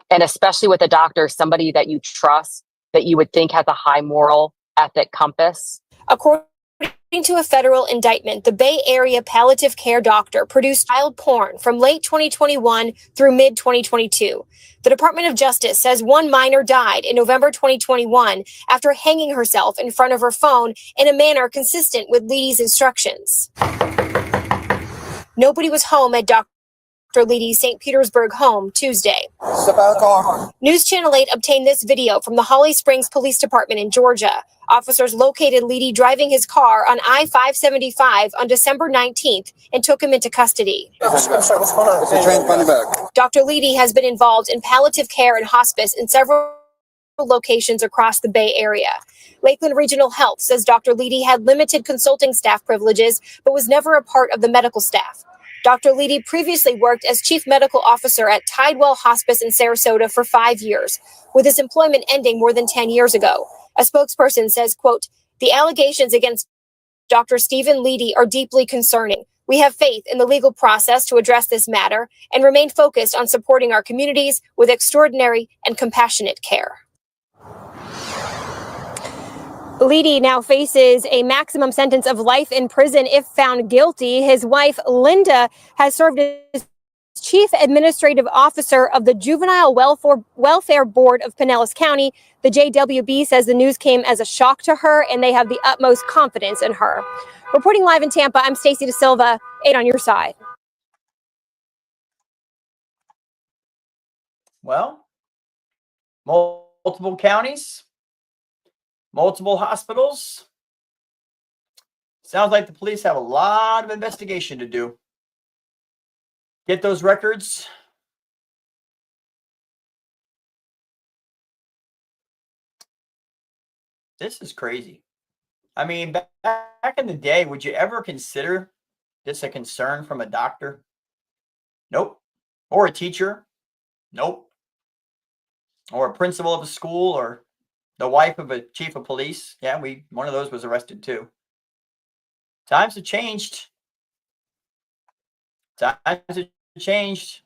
And especially with a doctor, somebody that you trust, that you would think has a high moral ethic compass. According to a federal indictment, the Bay Area palliative care doctor produced child porn from late 2021 through mid-2022. The Department of Justice says one minor died in November 2021 after hanging herself in front of her phone in a manner consistent with Leedy's instructions. Nobody was home at Dr. Leedy's St. Petersburg home Tuesday. Step out of the car. News Channel 8 obtained this video from the Holly Springs Police Department in Georgia. Officers located Leedy driving his car on I-575 on December 19th and took him into custody. What's going on? Dr. Leedy has been involved in palliative care and hospice in several locations across the Bay Area. Lakeland Regional Health says Dr. Leedy had limited consulting staff privileges, but was never a part of the medical staff. Dr. Leedy previously worked as chief medical officer at Tidewell Hospice in Sarasota for 5 years, with his employment ending more than 10 years ago. A spokesperson says, quote, the allegations against Dr. Stephen Leedy are deeply concerning. We have faith in the legal process to address this matter and remain focused on supporting our communities with extraordinary and compassionate care. Leedy now faces a maximum sentence of life in prison if found guilty. His wife, Linda, has served as chief administrative officer of the Juvenile Welfare Board of Pinellas County. The JWB says the news came as a shock to her, and they have the utmost confidence in her. Reporting live in Tampa, I'm Stacey DeSilva, 8 on your side. Well, multiple counties, multiple hospitals. Sounds like the police have a lot of investigation to do. Get those records. This is crazy. I mean, back in the day, would you ever consider this a concern from a doctor? Nope. Or a teacher? Nope. Or a principal of a school, or the wife of a chief of police? Yeah, one of those was arrested too. Times have changed. Times have changed.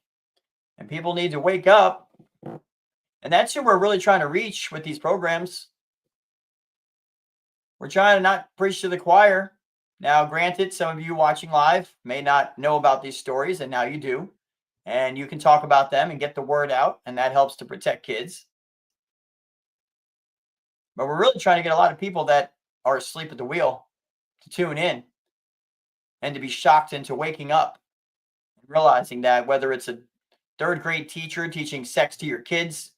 And people need to wake up. And that's who we're really trying to reach with these programs. We're trying to not preach to the choir. Now, granted, some of you watching live may not know about these stories, and now you do. And you can talk about them and get the word out, and that helps to protect kids. But we're really trying to get a lot of people that are asleep at the wheel to tune in and to be shocked into waking up and realizing that whether it's a third grade teacher teaching sex to your kids,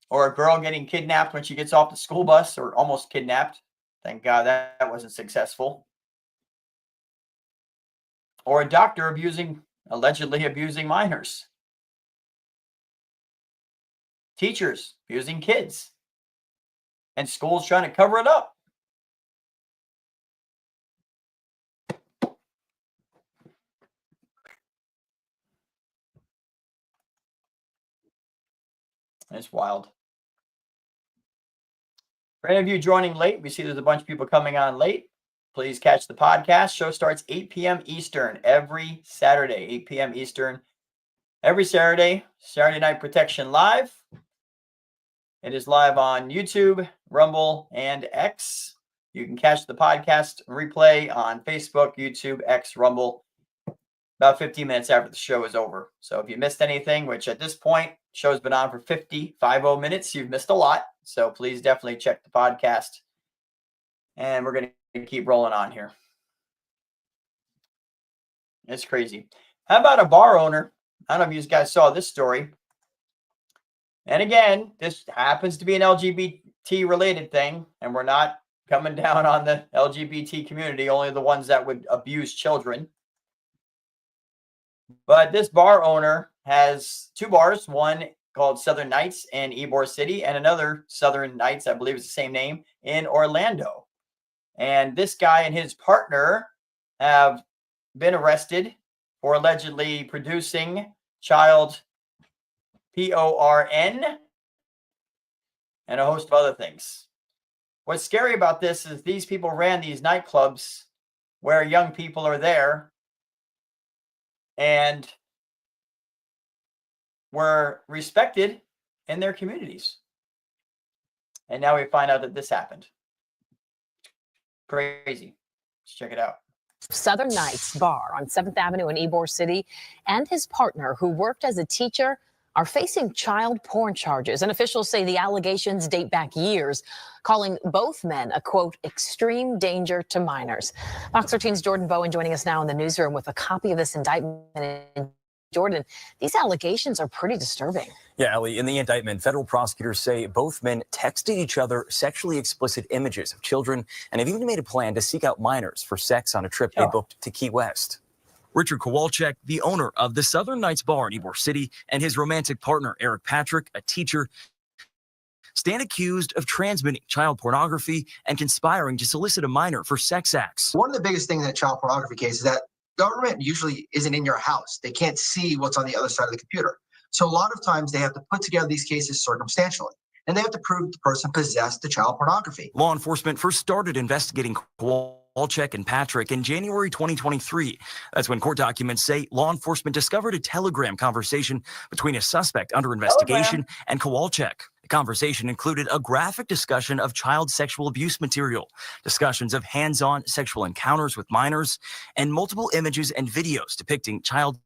or a girl getting kidnapped when she gets off the school bus, or almost kidnapped. Thank God that wasn't successful. Or a doctor allegedly abusing minors. Teachers abusing kids. And schools trying to cover it up. It's wild. For any of you joining late, we see there's a bunch of people coming on late. Please catch the podcast. Show starts 8 p.m. Eastern every Saturday, 8 p.m. Eastern. Every Saturday, Saturday Night Protection Live. It is live on YouTube, Rumble, and X. You can catch the podcast replay on Facebook, YouTube, X, Rumble, about 15 minutes after the show is over. So if you missed anything, which at this point, show's been on for 50 minutes, you've missed a lot. So please definitely check the podcast. And we're going to keep rolling on here. It's crazy. How about a bar owner? I don't know if you guys saw this story. And again, this happens to be an LGBT related thing, and we're not coming down on the LGBT community, only the ones that would abuse children. But this bar owner has two bars, one called Southern Nights in Ybor City and another Southern Nights, I believe it's the same name, in Orlando. And this guy and his partner have been arrested for allegedly producing child porn and a host of other things. What's scary about this is these people ran these nightclubs where young people are there and were respected in their communities. And now we find out that this happened. Crazy. Let's check it out. Southern Nights Bar on 7th Avenue in Ybor City and his partner, who worked as a teacher, are facing child porn charges. And officials say the allegations date back years, calling both men a, quote, extreme danger to minors. Fox 13's Jordan Bowen joining us now in the newsroom with a copy of this indictment. Jordan, these allegations are pretty disturbing. Yeah, Ellie, in the indictment, federal prosecutors say both men texted each other sexually explicit images of children and have even made a plan to seek out minors for sex on a trip they booked to Key West. Richard Kowalczyk, the owner of the Southern Nights Bar in Ybor City, and his romantic partner, Eric Patrick, a teacher, stand accused of transmitting child pornography and conspiring to solicit a minor for sex acts. One of the biggest things in a child pornography case is that government usually isn't in your house. They can't see what's on the other side of the computer. So a lot of times they have to put together these cases circumstantially, and they have to prove the person possessed the child pornography. Law enforcement first started investigating Kowalczyk and Patrick in January 2023. That's when court documents say law enforcement discovered a Telegram conversation between a suspect under investigation and Kowalczyk. The conversation included a graphic discussion of child sexual abuse material, discussions of hands-on sexual encounters with minors, and multiple images and videos depicting child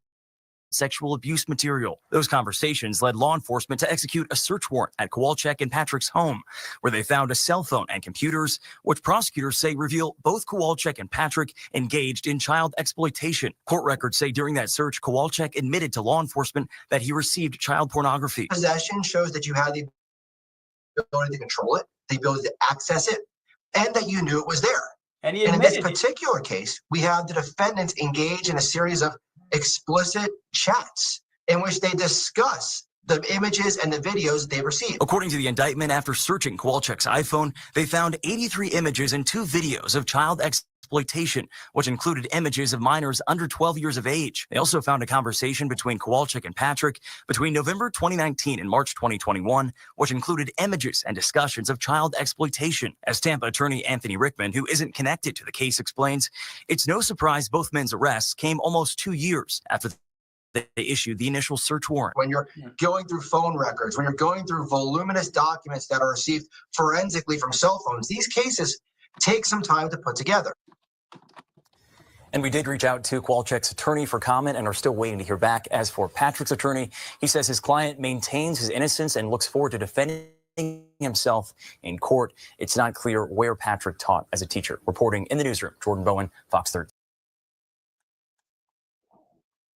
sexual abuse material. Those conversations led law enforcement to execute a search warrant at Kowalczyk and Patrick's home, where they found a cell phone and computers, which prosecutors say reveal both Kowalczyk and Patrick engaged in child exploitation. Court records say during that search, Kowalczyk admitted to law enforcement that he received child pornography. Possession shows that you had the ability to control it, the ability to access it, and that you knew it was there. And in this particular case, we have the defendants engage in a series of explicit chats in which they discuss the images and the videos they received. According to the indictment, after searching Kowalczyk's iPhone, they found 83 images and 2 videos of child exploitation, which included images of minors under 12 years of age. They also found a conversation between Kowalczyk and Patrick between November 2019 and March 2021, which included images and discussions of child exploitation. As Tampa attorney Anthony Rickman, who isn't connected to the case, explains, it's no surprise both men's arrests came almost 2 years after they issued the initial search warrant. When you're going through phone records, when you're going through voluminous documents that are received forensically from cell phones, these cases take some time to put together. And we did reach out to Kowalczyk's attorney for comment and are still waiting to hear back. As for Patrick's attorney, he says his client maintains his innocence and looks forward to defending himself in court. It's not clear where Patrick taught as a teacher. Reporting in the newsroom, Jordan Bowen, Fox 13.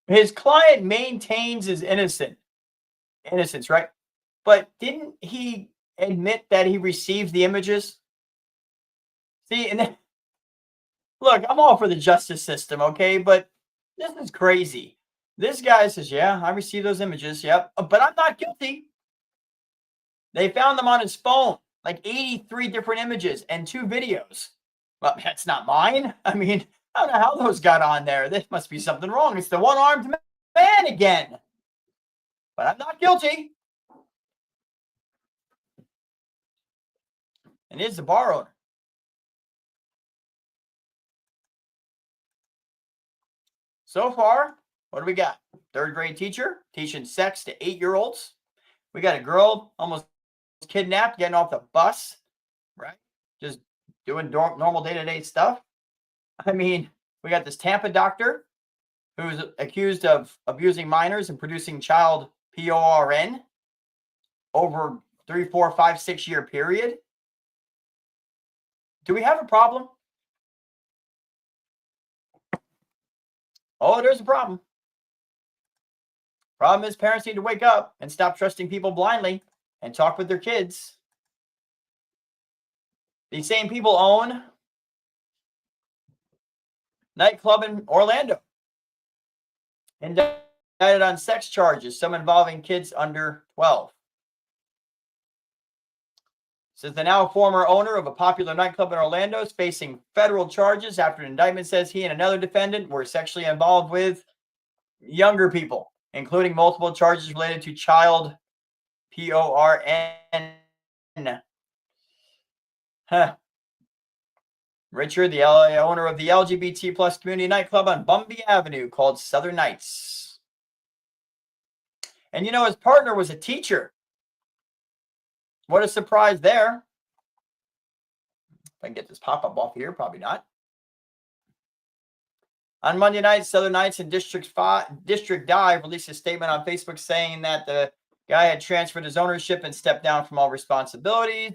His client maintains his innocence, right? But didn't he admit that he received the images? See, and then, look, I'm all for the justice system, okay? But this is crazy. This guy says, yeah, I received those images, yep, but I'm not guilty. They found them on his phone, like 83 different images and 2 videos. Well, that's not mine. I mean, I don't know how those got on there. There must be something wrong. It's the one-armed man again. But I'm not guilty. And here's the bar owner. So far, what do we got? 3rd grade teacher teaching sex to 8-year-olds. We got a girl almost kidnapped, getting off the bus, right? Just doing normal day-to-day stuff. I mean, we got this Tampa doctor who's accused of abusing minors and producing child PORN over 3, 4, 5, 6 year period. Do we have a problem? Oh, there's a problem. Problem is parents need to wake up and stop trusting people blindly and talk with their kids. These same people own nightclub in Orlando. Indicted on sex charges, some involving kids under 12. Says the now former owner of a popular nightclub in Orlando is facing federal charges after an indictment says he and another defendant were sexually involved with younger people, including multiple charges related to child PORN. Huh. Richard, the owner of the LGBT plus community nightclub on Bumby Avenue called Southern Nights. And you know, his partner was a teacher. What a surprise there. If I can get this pop-up off here, probably not. On Monday night, Southern Nights and District Dive released a statement on Facebook saying that the guy had transferred his ownership and stepped down from all responsibilities.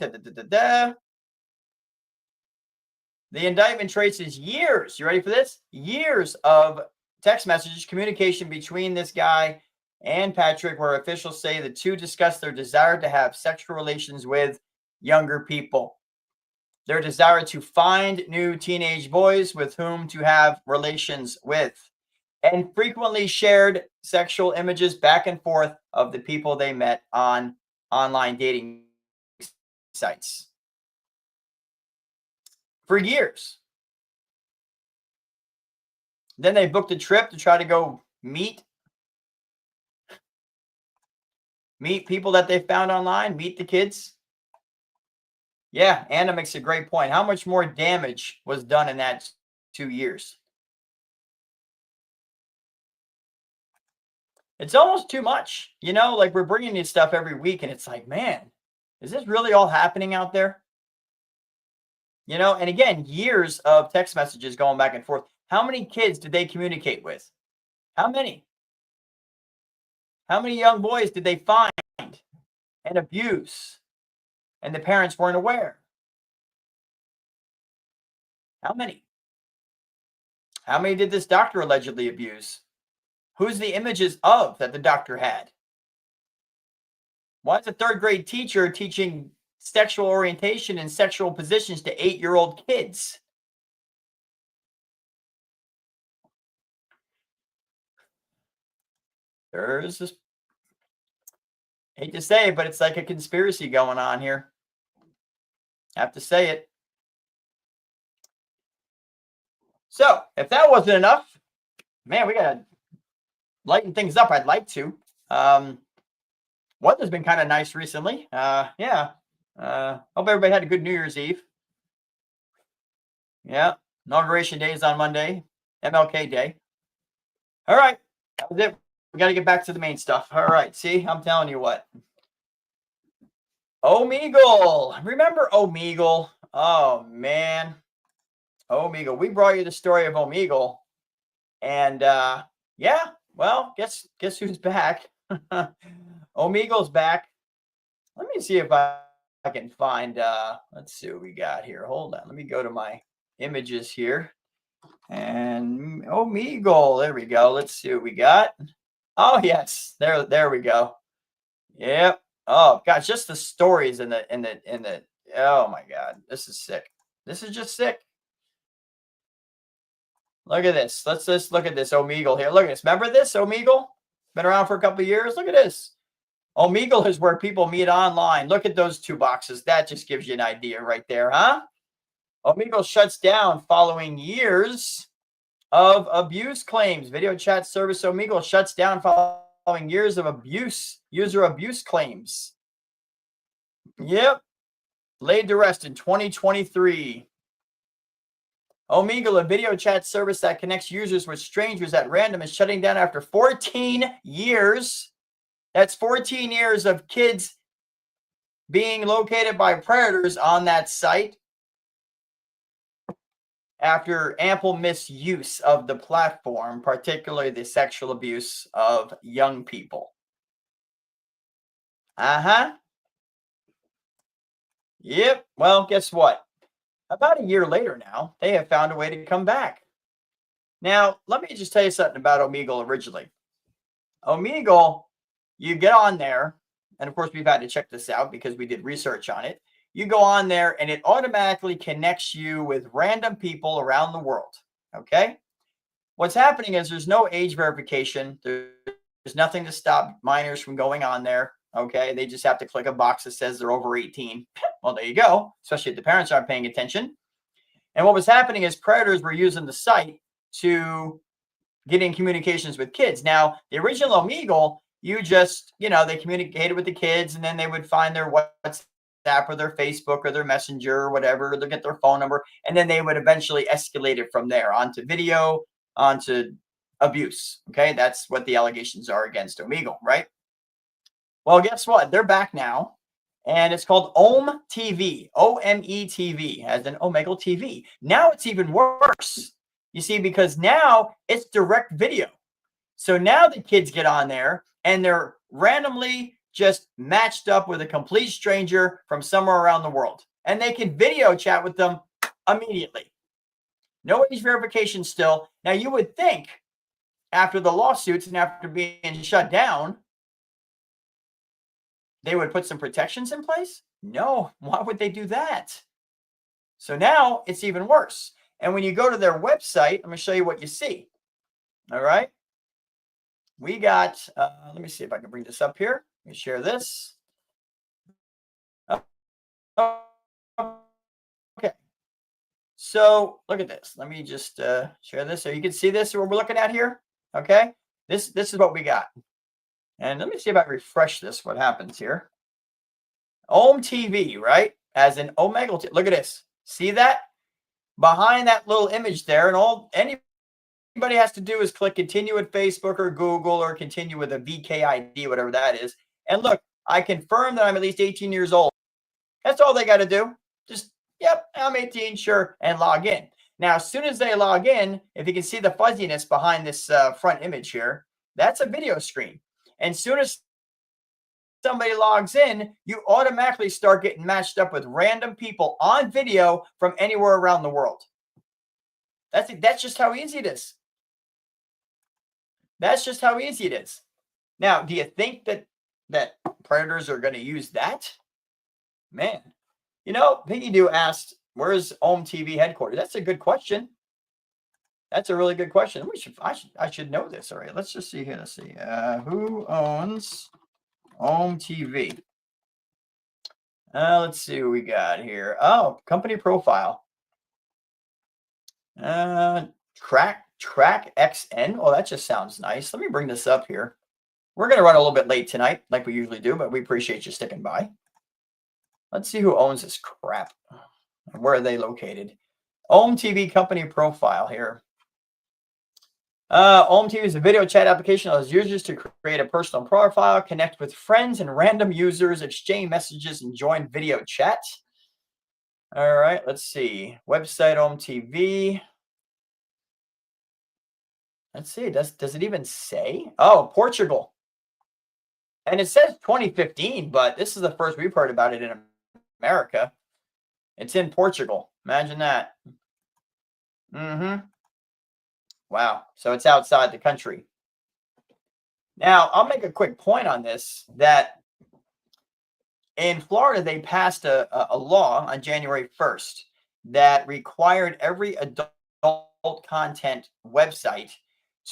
The indictment traces years, you ready for this? Years of text messages, communication between this guy and Patrick, where officials say the two discussed their desire to have sexual relations with younger people. Their desire to find new teenage boys with whom to have relations with, and frequently shared sexual images back and forth of the people they met on online dating sites. For years. Then they booked a trip to try to go meet people that they found online, meet the kids. Yeah, Anna makes a great point. How much more damage was done in that 2 years? It's almost too much. You know, like we're bringing you stuff every week and it's like, man, is this really all happening out there? You know, and again, years of text messages going back and forth. How many kids did they communicate with? How many? How many young boys did they find and abuse? And the parents weren't aware. How many? How many did this doctor allegedly abuse? Who's the images of that the doctor had? Why is a 3rd grade teacher teaching sexual orientation and sexual positions to 8-year-old kids? There's this Hate to say it, but it's like a conspiracy going on here. Have to say it. So, if that wasn't enough, man, we got to lighten things up. I'd like to. Weather's been kind of nice recently. Yeah. Hope everybody had a good New Year's Eve. Yeah. Inauguration Day is on Monday. MLK Day. All right. That was it. We got to get back to the main stuff. All right. See, I'm telling you what. Omegle. Remember Omegle? Oh, man. Omegle. We brought you the story of Omegle. And yeah, well, guess who's back? Omegle's back. Let me see if I can find let's see what we got here. Hold on. Let me go to my images here. And Omegle, there we go. Let's see what we got. Oh yes, there we go. Yep. Oh gosh, just the stories in the oh my god, this is sick. This is just sick. Look at this. Let's just look at this Omegle here. Look at this. Remember this Omegle? Been around for a couple of years. Look at this. Omegle is where people meet online. Look at those two boxes. That just gives you an idea right there, huh? Omegle shuts down following years of abuse claims. Video chat service Omegle shuts down following years of user abuse claims. Yep. Laid to rest in 2023. Omegle, a video chat service that connects users with strangers at random, is shutting down after 14 years. That's 14 years of kids being located by predators on that site after ample misuse of the platform, particularly the sexual abuse of young people. Yep. Well, guess what? About a year later now, they have found a way to come back. Now, let me just tell you something about Omegle originally. Omegle, you get on there, and of course, we've had to check this out because we did research on it. You go on there, and it automatically connects you with random people around the world, okay? What's happening is there's no age verification. There's nothing to stop minors from going on there, okay? They just have to click a box that says they're over 18. Well, there you go, especially if the parents aren't paying attention. And what was happening is predators were using the site to get in communications with kids. Now, the original Omegle, you just, they communicated with the kids, and then they would find their WhatsApp or their Facebook or their Messenger or whatever. They'll get their phone number, and then they would eventually escalate it from there onto video, onto abuse. Okay, that's what the allegations are against Omegle, right? Well, guess what? They're back now. And it's called Ome TV, O-M-E-TV, as in Omegle TV. Now it's even worse, you see, because now it's direct video. So now the kids get on there and they're randomly just matched up with a complete stranger from somewhere around the world. And they can video chat with them immediately. No age verification still. Now you would think after the lawsuits and after being shut down, they would put some protections in place? No, why would they do that? So now it's even worse. And when you go to their website, I'm going to show you what you see. All right. We got, let me see if I can bring this up here. Let me share this. Okay. So look at this. Let me just share this so you can see this, what we're looking at here. Okay. This is what we got. And let me see if I refresh this, what happens here. Ome TV, right? As in Omegle. Look at this. See that? Behind that little image there, and all anybody has to do is click continue with Facebook or Google or continue with a VKID, whatever that is. And look, I confirm that I'm at least 18 years old. That's all they got to do. Just, yep, I'm 18, sure, and log in. Now, as soon as they log in, if you can see the fuzziness behind this front image here, that's a video screen. And as soon as somebody logs in, you automatically start getting matched up with random people on video from anywhere around the world. That's just how easy it is. That's just how easy it is. Now, do you think that predators are going to use that? Man, Piggy Doo asked, where's Ome TV headquarters? That's a good question. That's a really good question. I should know this. All right, let's just see here. Let's see. Who owns Home TV. Let's see what we got here. Oh, company profile. Track XN. Oh, that just sounds nice. Let me bring this up here. We're going to run a little bit late tonight, like we usually do, but we appreciate you sticking by. Let's see who owns this crap. And where are they located? Home TV company profile here. Home TV is a video chat application that allows users to create a personal profile, connect with friends and random users, exchange messages, and join video chat. All right, let's see. Website Home TV. Let's see. Does it even say? Oh, Portugal. And it says 2015, but this is the first we've heard about it in America. It's in Portugal. Imagine that. Wow. So it's outside the country. Now, I'll make a quick point on this, that in Florida, they passed a law on January 1st that required every adult content website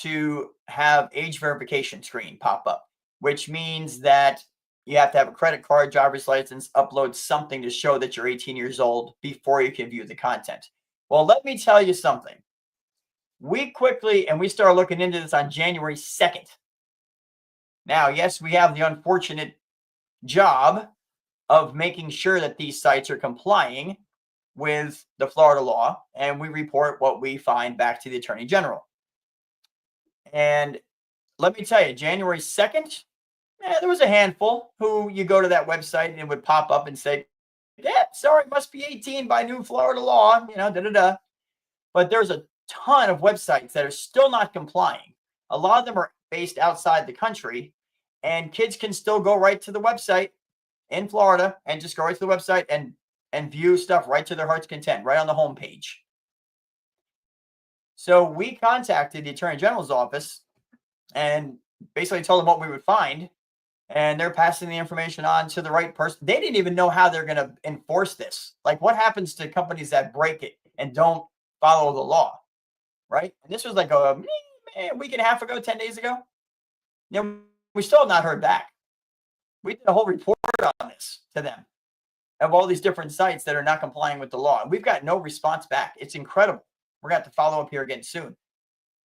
to have age verification screen pop up, which means that you have to have a credit card, driver's license, upload something to show that you're 18 years old before you can view the content. Well, let me tell you something. We started looking into this on January 2nd. Now, yes, we have the unfortunate job of making sure that these sites are complying with the Florida law, and we report what we find back to the Attorney General. And let me tell you, January 2nd, there was a handful who you go to that website and it would pop up and say, yeah, sorry, must be 18 by new Florida law, But there's a ton of websites that are still not complying. A lot of them are based outside the country, and kids can still go right to the website in Florida and just go right to the website and view stuff right to their heart's content, right on the homepage. So we contacted the Attorney General's office and basically told them what we would find, and they're passing the information on to the right person. They didn't even know how they're going to enforce this. Like, what happens to companies that break it and don't follow the law, right? And this was like a week and a half ago, 10 days ago. We still have not heard back. We did a whole report on this to them of all these different sites that are not complying with the law. And we've got no response back. It's incredible. We're going to have to follow up here again soon.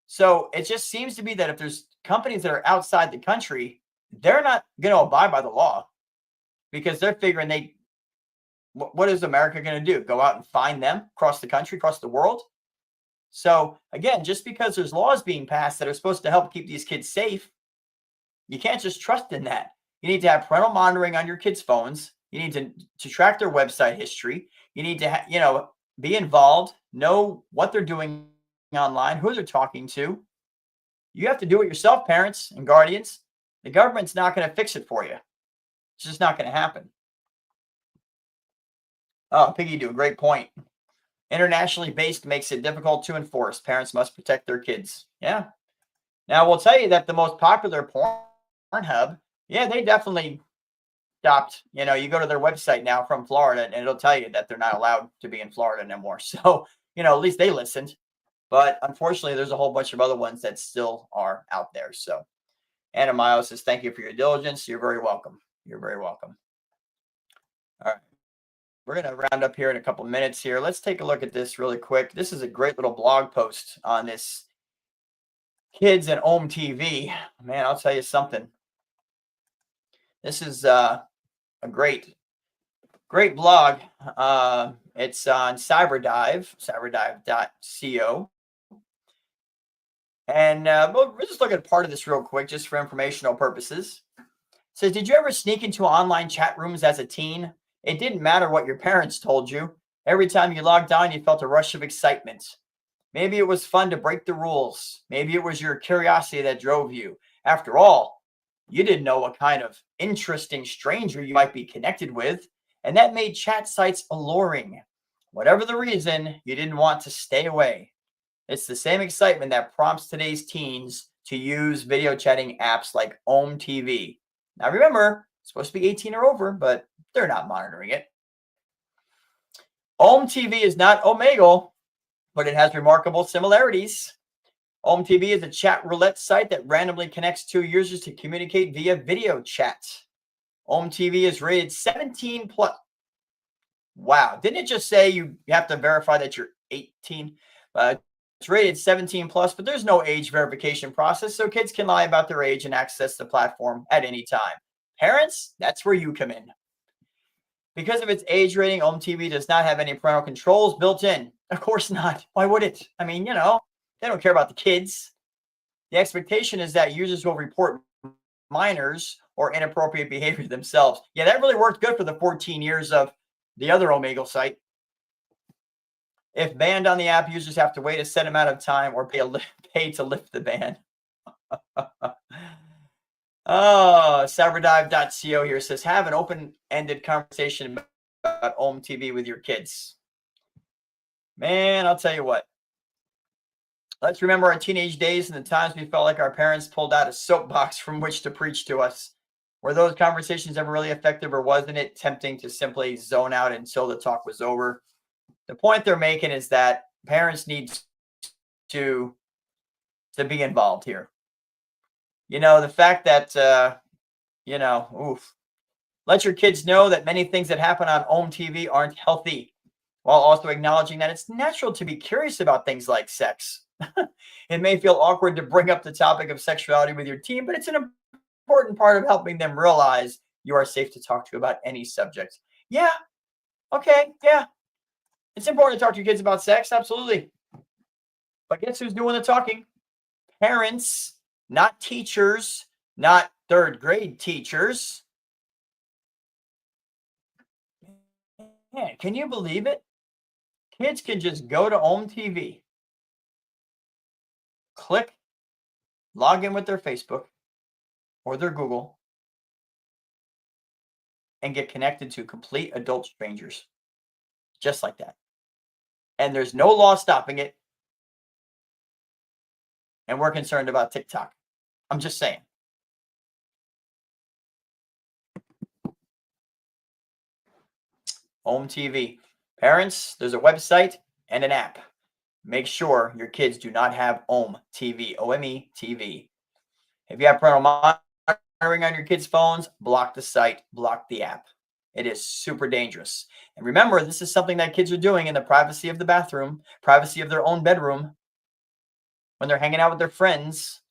So it just seems to be that if there's companies that are outside the country, they're not going to abide by the law because they're figuring what is America going to do? Go out and find them across the country, across the world? So again, just because there's laws being passed that are supposed to help keep these kids safe, you can't just trust in that. You need to have parental monitoring on your kids' phones. You need to track their website history. You need to, be involved, know what they're doing online, who they're talking to. You have to do it yourself, parents and guardians. The government's not going to fix it for you. It's just not going to happen. Oh, Piggy, you do a great point. Internationally based makes it difficult to enforce. Parents must protect their kids. Yeah. Now, we'll tell you that the most popular Pornhub, they definitely stopped. You go to their website now from Florida, and it'll tell you that they're not allowed to be in Florida anymore. So, at least they listened. But unfortunately, there's a whole bunch of other ones that still are out there. So, Anna Miles says, thank you for your diligence. You're very welcome. You're very welcome. All right. We're going to round up here in a couple of minutes here. Let's take a look at this really quick. This is a great little blog post on this kids and home TV. Man, I'll tell you something. This is a great blog. It's on cyberdive.co. And we're just looking at part of this real quick, just for informational purposes. It says, did you ever sneak into online chat rooms as a teen? It didn't matter what your parents told you. Every time you logged on, you felt a rush of excitement. Maybe it was fun to break the rules. Maybe it was your curiosity that drove you. After all, you didn't know what kind of interesting stranger you might be connected with, and that made chat sites alluring. Whatever the reason, you didn't want to stay away. It's the same excitement that prompts today's teens to use video chatting apps like Home TV. Now remember, it's supposed to be 18 or over, but they're not monitoring it. Home TV is not Omegle, but it has remarkable similarities. Home TV is a chat roulette site that randomly connects two users to communicate via video chat. Home TV is rated 17 plus. Wow. Didn't it just say you have to verify that you're 18? It's rated 17 plus, but there's no age verification process, so kids can lie about their age and access the platform at any time. Parents, that's where you come in. Because of its age rating, Home TV does not have any parental controls built in. Of course not. Why would it? I mean, they don't care about the kids. The expectation is that users will report minors or inappropriate behavior themselves. Yeah, that really worked good for the 14 years of the other Omegle site. If banned on the app, users have to wait a set amount of time or pay to lift the ban. Oh, cyberdive.co here says, have an open-ended conversation about Home TV with your kids. Man, I'll tell you what. Let's remember our teenage days and the times we felt like our parents pulled out a soapbox from which to preach to us. Were those conversations ever really effective, or wasn't it tempting to simply zone out until the talk was over? The point they're making is that parents need to be involved here. The fact that, let your kids know that many things that happen on Home TV aren't healthy, while also acknowledging that it's natural to be curious about things like sex. It may feel awkward to bring up the topic of sexuality with your teen, but it's an important part of helping them realize you are safe to talk to about any subject. Yeah. Okay. Yeah. It's important to talk to your kids about sex. Absolutely. But guess who's doing the talking? Parents, not teachers, not third grade teachers. Man, can you believe it? Kids can just go to Home TV, click, log in with their Facebook or their Google, and get connected to complete adult strangers. Just like that. And there's no law stopping it. And we're concerned about TikTok. I'm just saying. Home TV. Parents, there's a website and an app. Make sure your kids do not have Home TV, O-M-E TV. If you have parental monitoring on your kids' phones, block the site, block the app. It is super dangerous. And remember, this is something that kids are doing in the privacy of the bathroom, privacy of their own bedroom, when they're hanging out with their friends.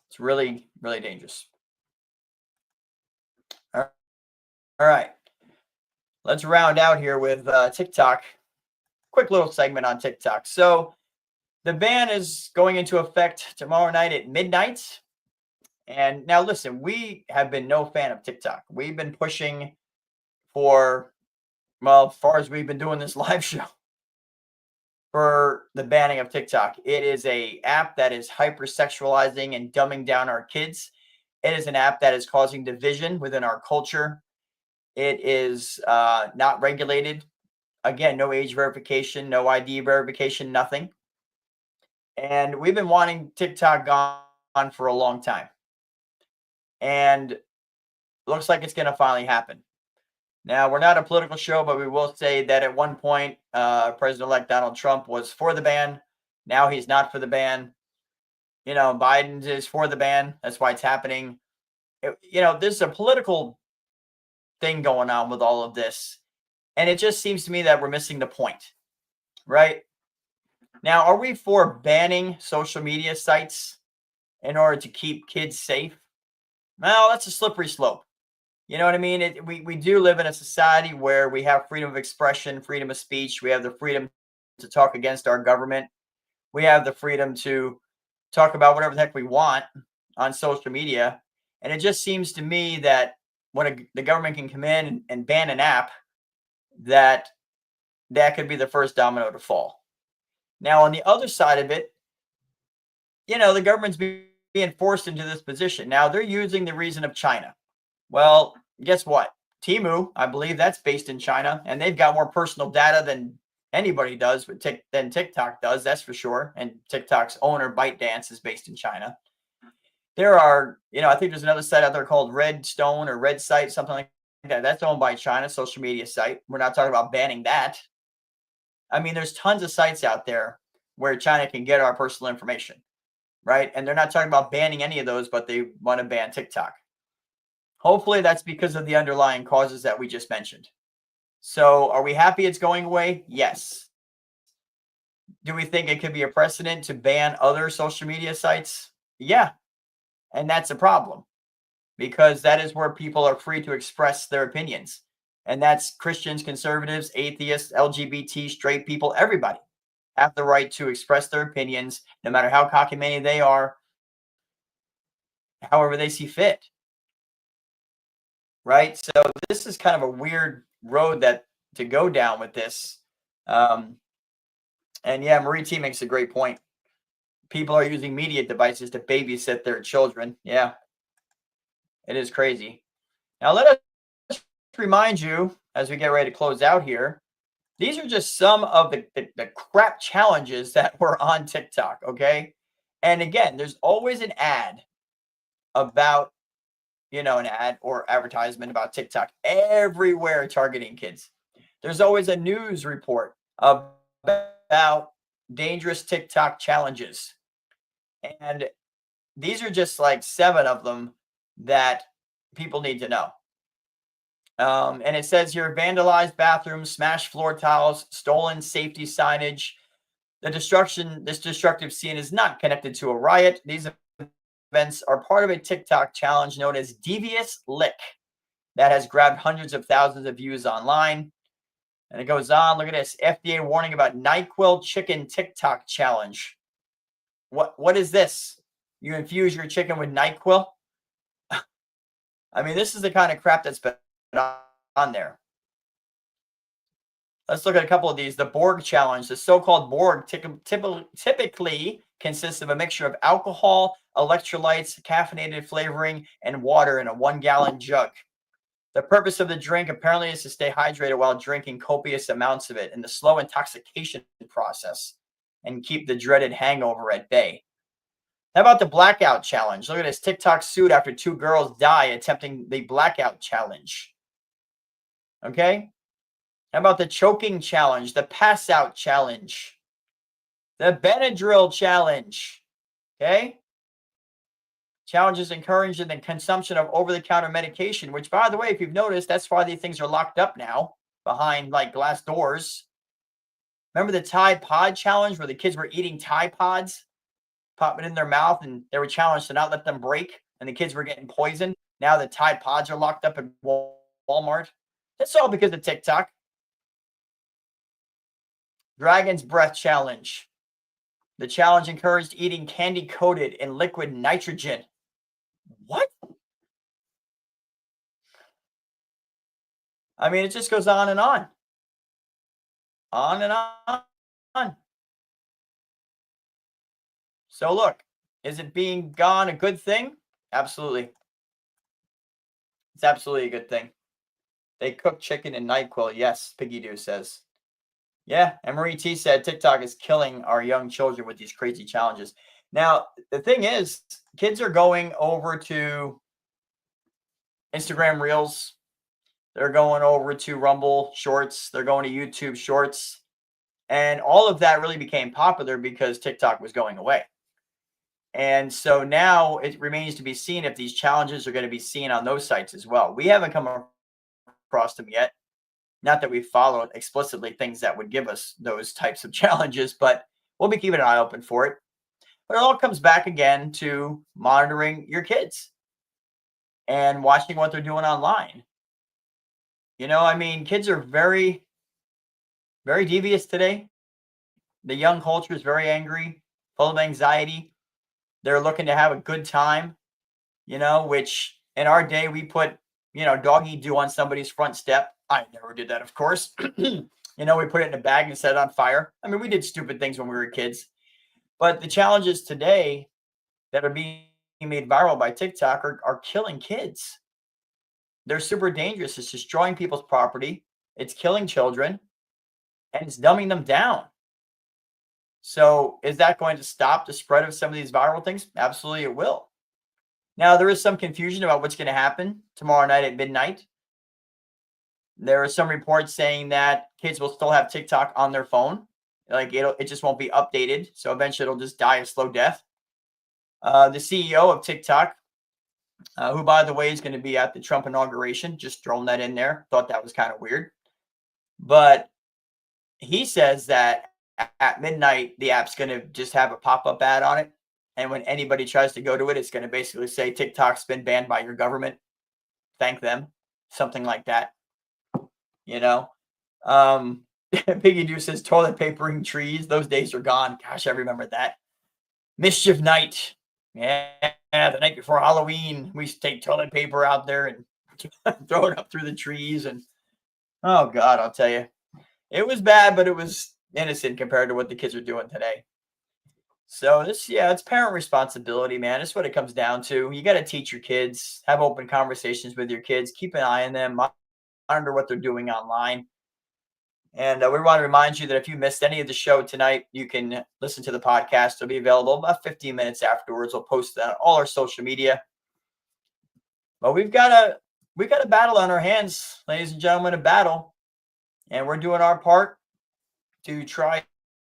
It's really, really dangerous. All right. Let's round out here with TikTok. Quick little segment on TikTok. So the ban is going into effect tomorrow night at midnight. And now listen, we have been no fan of TikTok. We've been pushing for, well, as far as we've been doing this live show, for the banning of TikTok. It is an app that is hypersexualizing and dumbing down our kids. It is an app that is causing division within our culture. It is not regulated. Again, no age verification, no ID verification, nothing. And we've been wanting TikTok gone for a long time. And it looks like it's going to finally happen. Now, we're not a political show, but we will say that at one point, President-elect Donald Trump was for the ban. Now he's not for the ban. Biden is for the ban. That's why it's happening. There's a political thing going on with all of this. And it just seems to me that we're missing the point, right? Now, are we for banning social media sites in order to keep kids safe? Well, that's a slippery slope. You know what I mean? We do live in a society where we have freedom of expression, freedom of speech. We have the freedom to talk against our government. We have the freedom to talk about whatever the heck we want on social media. And it just seems to me that when the government can come in and ban an app, that could be the first domino to fall. Now, on the other side of it, the government's being forced into this position. Now, they're using the reason of China. Well, guess what? Temu, I believe that's based in China, and they've got more personal data than anybody does, than TikTok does, that's for sure. And TikTok's owner, ByteDance, is based in China. There are, I think there's another site out there called Redstone or Red Site, something like that. That's owned by China, social media site. We're not talking about banning that. I mean, there's tons of sites out there where China can get our personal information. right? And they're not talking about banning any of those, but they want to ban TikTok. Hopefully that's because of the underlying causes that we just mentioned. So are we happy it's going away? Yes. Do we think it could be a precedent to ban other social media sites? Yeah. And that's a problem, because that is where people are free to express their opinions. And that's Christians, conservatives, atheists, LGBT, straight people, everybody have the right to express their opinions, no matter how cockamamie they are, however they see fit. Right? So this is kind of a weird road to go down with this. And yeah, Marie T makes a great point. People are using media devices to babysit their children. Yeah, it is crazy. Now let us remind you, as we get ready to close out here, these are just some of the crap challenges that were on TikTok, okay? And again, there's always an ad about, an ad or advertisement about TikTok everywhere targeting kids. There's always a news report about dangerous TikTok challenges. And these are just like 7 of them that people need to know. And it says here, vandalized bathrooms, smashed floor tiles, stolen safety signage. This destructive scene is not connected to a riot. These events are part of a TikTok challenge known as Devious Lick that has grabbed hundreds of thousands of views online. And it goes on. Look at this. FDA warning about NyQuil chicken TikTok challenge. What is this? You infuse your chicken with NyQuil? I mean, this is the kind of crap that's been on there. Let's look at a couple of these. The Borg challenge. The so-called Borg typically consists of a mixture of alcohol, electrolytes, caffeinated flavoring, and water in a 1-gallon jug. The purpose of the drink apparently is to stay hydrated while drinking copious amounts of it in the slow intoxication process and keep the dreaded hangover at bay. How about the blackout challenge? Look at this. TikTok sued after 2 girls die attempting the blackout challenge. Okay? How about the choking challenge, the pass out challenge, the Benadryl challenge? Okay? Challenges encouraging the consumption of over-the-counter medication, which, by the way, if you've noticed, that's why these things are locked up now behind like glass doors. Remember the Tide Pod challenge where the kids were eating Tide Pods, popping it in their mouth, and they were challenged to not let them break, and the kids were getting poisoned. Now the Tide Pods are locked up at Walmart. That's all because of TikTok. Dragon's Breath challenge. The challenge encouraged eating candy coated in liquid nitrogen. What? I mean, it just goes on and on. On and on. So look, is it being gone a good thing? Absolutely. It's absolutely a good thing. They cook chicken in NyQuil. Yes, Piggy Doo says. Yeah, and Marie T said TikTok is killing our young children with these crazy challenges. Now, the thing is, kids are going over to Instagram Reels. They're going over to Rumble Shorts. They're going to YouTube Shorts. And all of that really became popular because TikTok was going away. And so now it remains to be seen if these challenges are going to be seen on those sites as well. We haven't come across them yet. Not that we followed explicitly things that would give us those types of challenges, but we'll be keeping an eye open for it. But it all comes back again to monitoring your kids and watching what they're doing online. I mean, kids are very, very devious today. The young culture is very angry, full of anxiety. They're looking to have a good time, which in our day we put, doggy do on somebody's front step. I never did that, of course. We put it in a bag and set it on fire. I mean, we did stupid things when we were kids. But the challenges today that are being made viral by TikTok are killing kids. They're super dangerous. It's destroying people's property. It's killing children. And it's dumbing them down. So is that going to stop the spread of some of these viral things? Absolutely it will. Now, there is some confusion about what's going to happen tomorrow night at midnight. There are some reports saying that kids will still have TikTok on their phone. Like it just won't be updated. So eventually it'll just die a slow death. the CEO of TikTok, who, by the way, is going to be at the Trump inauguration. Just throwing that in there. Thought that was kind of weird. But he says that at midnight, the app's going to just have a pop-up ad on it. And when anybody tries to go to it, it's going to basically say TikTok's been banned by your government. Thank them. Something like that. You know? Piggy Doo says toilet papering trees. Those days are gone. Gosh, I remember that. Mischief night. Yeah, the night before Halloween, we used to take toilet paper out there and throw it up through the trees. And oh God, I'll tell you, it was bad, but it was innocent compared to what the kids are doing today. So it's parent responsibility, man. It's what it comes down to. You got to teach your kids, have open conversations with your kids, keep an eye on them, monitor what they're doing online. And we want to remind you that if you missed any of the show tonight, you can listen to the podcast. It'll be available about 15 minutes afterwards. We'll post that on all our social media. But we've got a battle on our hands, ladies and gentlemen, a battle. And we're doing our part to try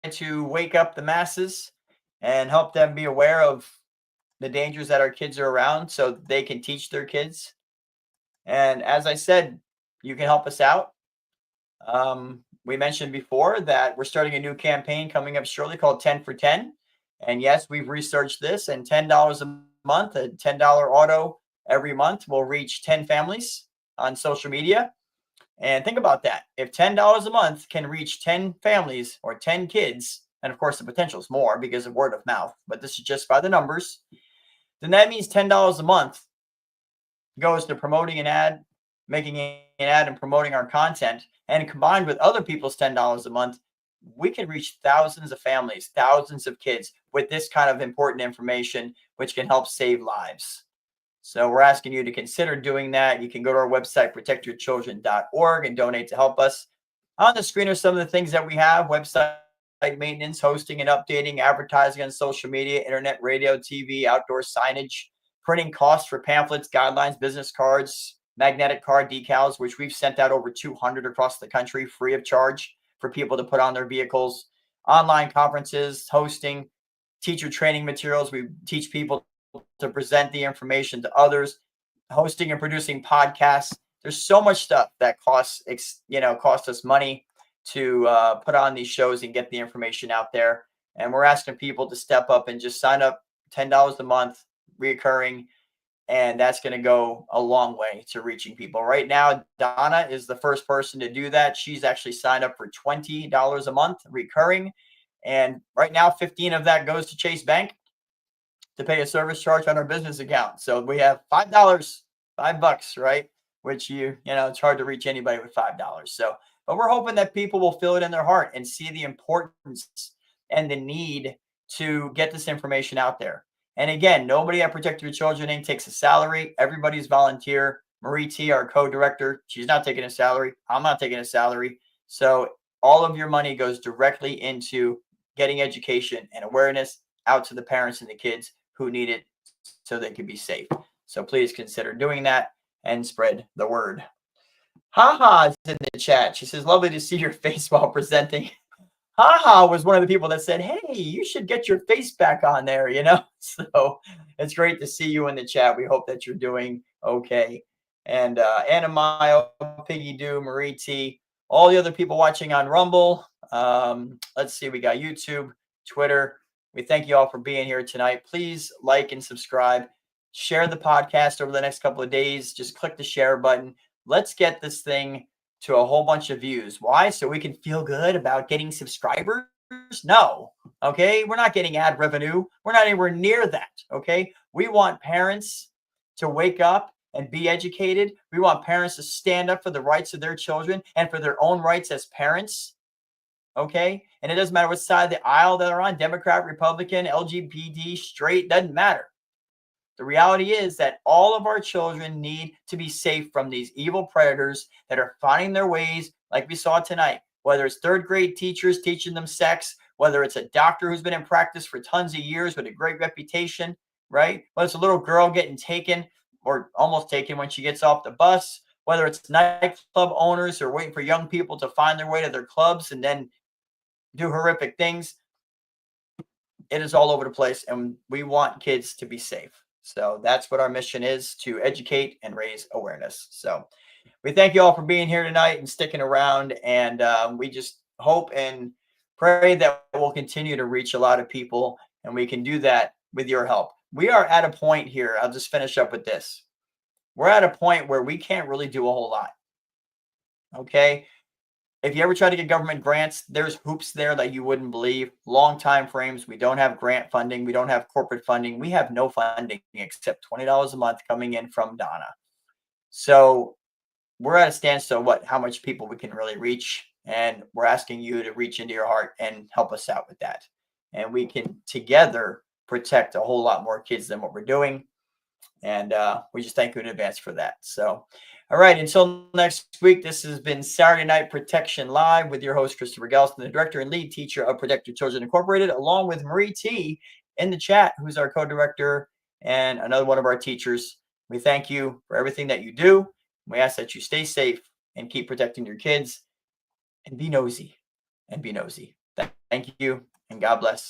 to wake up the masses and help them be aware of the dangers that our kids are around so they can teach their kids. And as I said, you can help us out. We mentioned before that we're starting a new campaign coming up shortly called 10 for 10. And yes, we've researched this, and $10 a month, a $10 auto every month will reach 10 families on social media. And think about that. If $10 a month can reach 10 families or 10 kids, and of course the potential is more because of word of mouth, but this is just by the numbers, then that means $10 a month goes to promoting an ad, making an ad and promoting our content. And combined with other people's $10 a month, we can reach thousands of families, thousands of kids with this kind of important information, which can help save lives. So we're asking you to consider doing that. You can go to our website, protectyourchildren.org, and donate to help us. On the screen are some of the things that we have: website maintenance, hosting and updating, advertising on social media, internet, radio, TV, outdoor signage, printing costs for pamphlets, guidelines, business cards, magnetic card decals, which we've sent out over 200 across the country free of charge for people to put on their vehicles, online conferences, hosting, teacher training materials. We teach people to present the information to others, hosting and producing podcasts. There's so much stuff that costs us money to put on these shows and get the information out there. And we're asking people to step up and just sign up $10 a month, reoccurring. And that's going to go a long way to reaching people. Right now, Donna is the first person to do that. She's actually signed up for $20 a month recurring. And right now, 15 of that goes to Chase Bank to pay a service charge on our business account. So we have $5, right? Which it's hard to reach anybody with $5. So, but we're hoping that people will feel it in their heart and see the importance and the need to get this information out there. And again, nobody at Protect Your Children Inc. takes a salary. Everybody's volunteer. Marie T, our co-director, she's not taking a salary. I'm not taking a salary. So all of your money goes directly into getting education and awareness out to the parents and the kids who need it so they can be safe. So please consider doing that and spread the word. Haha is in the chat. She says, lovely to see your face while presenting. Haha was one of the people that said, hey, you should get your face back on there, So it's great to see you in the chat. We hope that you're doing okay. And Anna Mayo, Piggy Doo, Marie T, all the other people watching on Rumble. Let's see, we got YouTube, Twitter. We thank you all for being here tonight. Please like and subscribe. Share the podcast over the next couple of days. Just click the share button. Let's get this thing to a whole bunch of views. Why? So we can feel good about getting subscribers? No. Okay. We're not getting ad revenue. We're not anywhere near that. Okay. We want parents to wake up and be educated. We want parents to stand up for the rights of their children and for their own rights as parents. Okay. And it doesn't matter what side of the aisle they're on, Democrat, Republican, LGBT, straight, doesn't matter. The reality is that all of our children need to be safe from these evil predators that are finding their ways, like we saw tonight, whether it's third grade teachers teaching them sex, whether it's a doctor who's been in practice for tons of years with a great reputation, right? Whether it's a little girl getting taken or almost taken when she gets off the bus, whether it's nightclub owners who are waiting for young people to find their way to their clubs and then do horrific things. it is all over the place, and we want kids to be safe. So that's what our mission is, to educate and raise awareness. So we thank you all for being here tonight and sticking around. And we just hope and pray that we'll continue to reach a lot of people, and we can do that with your help. We are at a point here. I'll just finish up with this. We're at a point where we can't really do a whole lot. Okay. If you ever try to get government grants, there's hoops there that you wouldn't believe. Long time frames. We don't have grant funding. We don't have corporate funding. We have no funding except $20 a month coming in from Donna. So we're at a standstill how much people we can really reach. And we're asking you to reach into your heart and help us out with that. And we can together protect a whole lot more kids than what we're doing. And we just thank you in advance for that. So, all right, until next week, this has been Saturday Night Protection Live with your host, Christopher Gelston, the director and lead teacher of Protect Your Children Incorporated, along with Marie T in the chat, who's our co-director and another one of our teachers. We thank you for everything that you do. We ask that you stay safe and keep protecting your kids, and be nosy. Thank you, and God bless.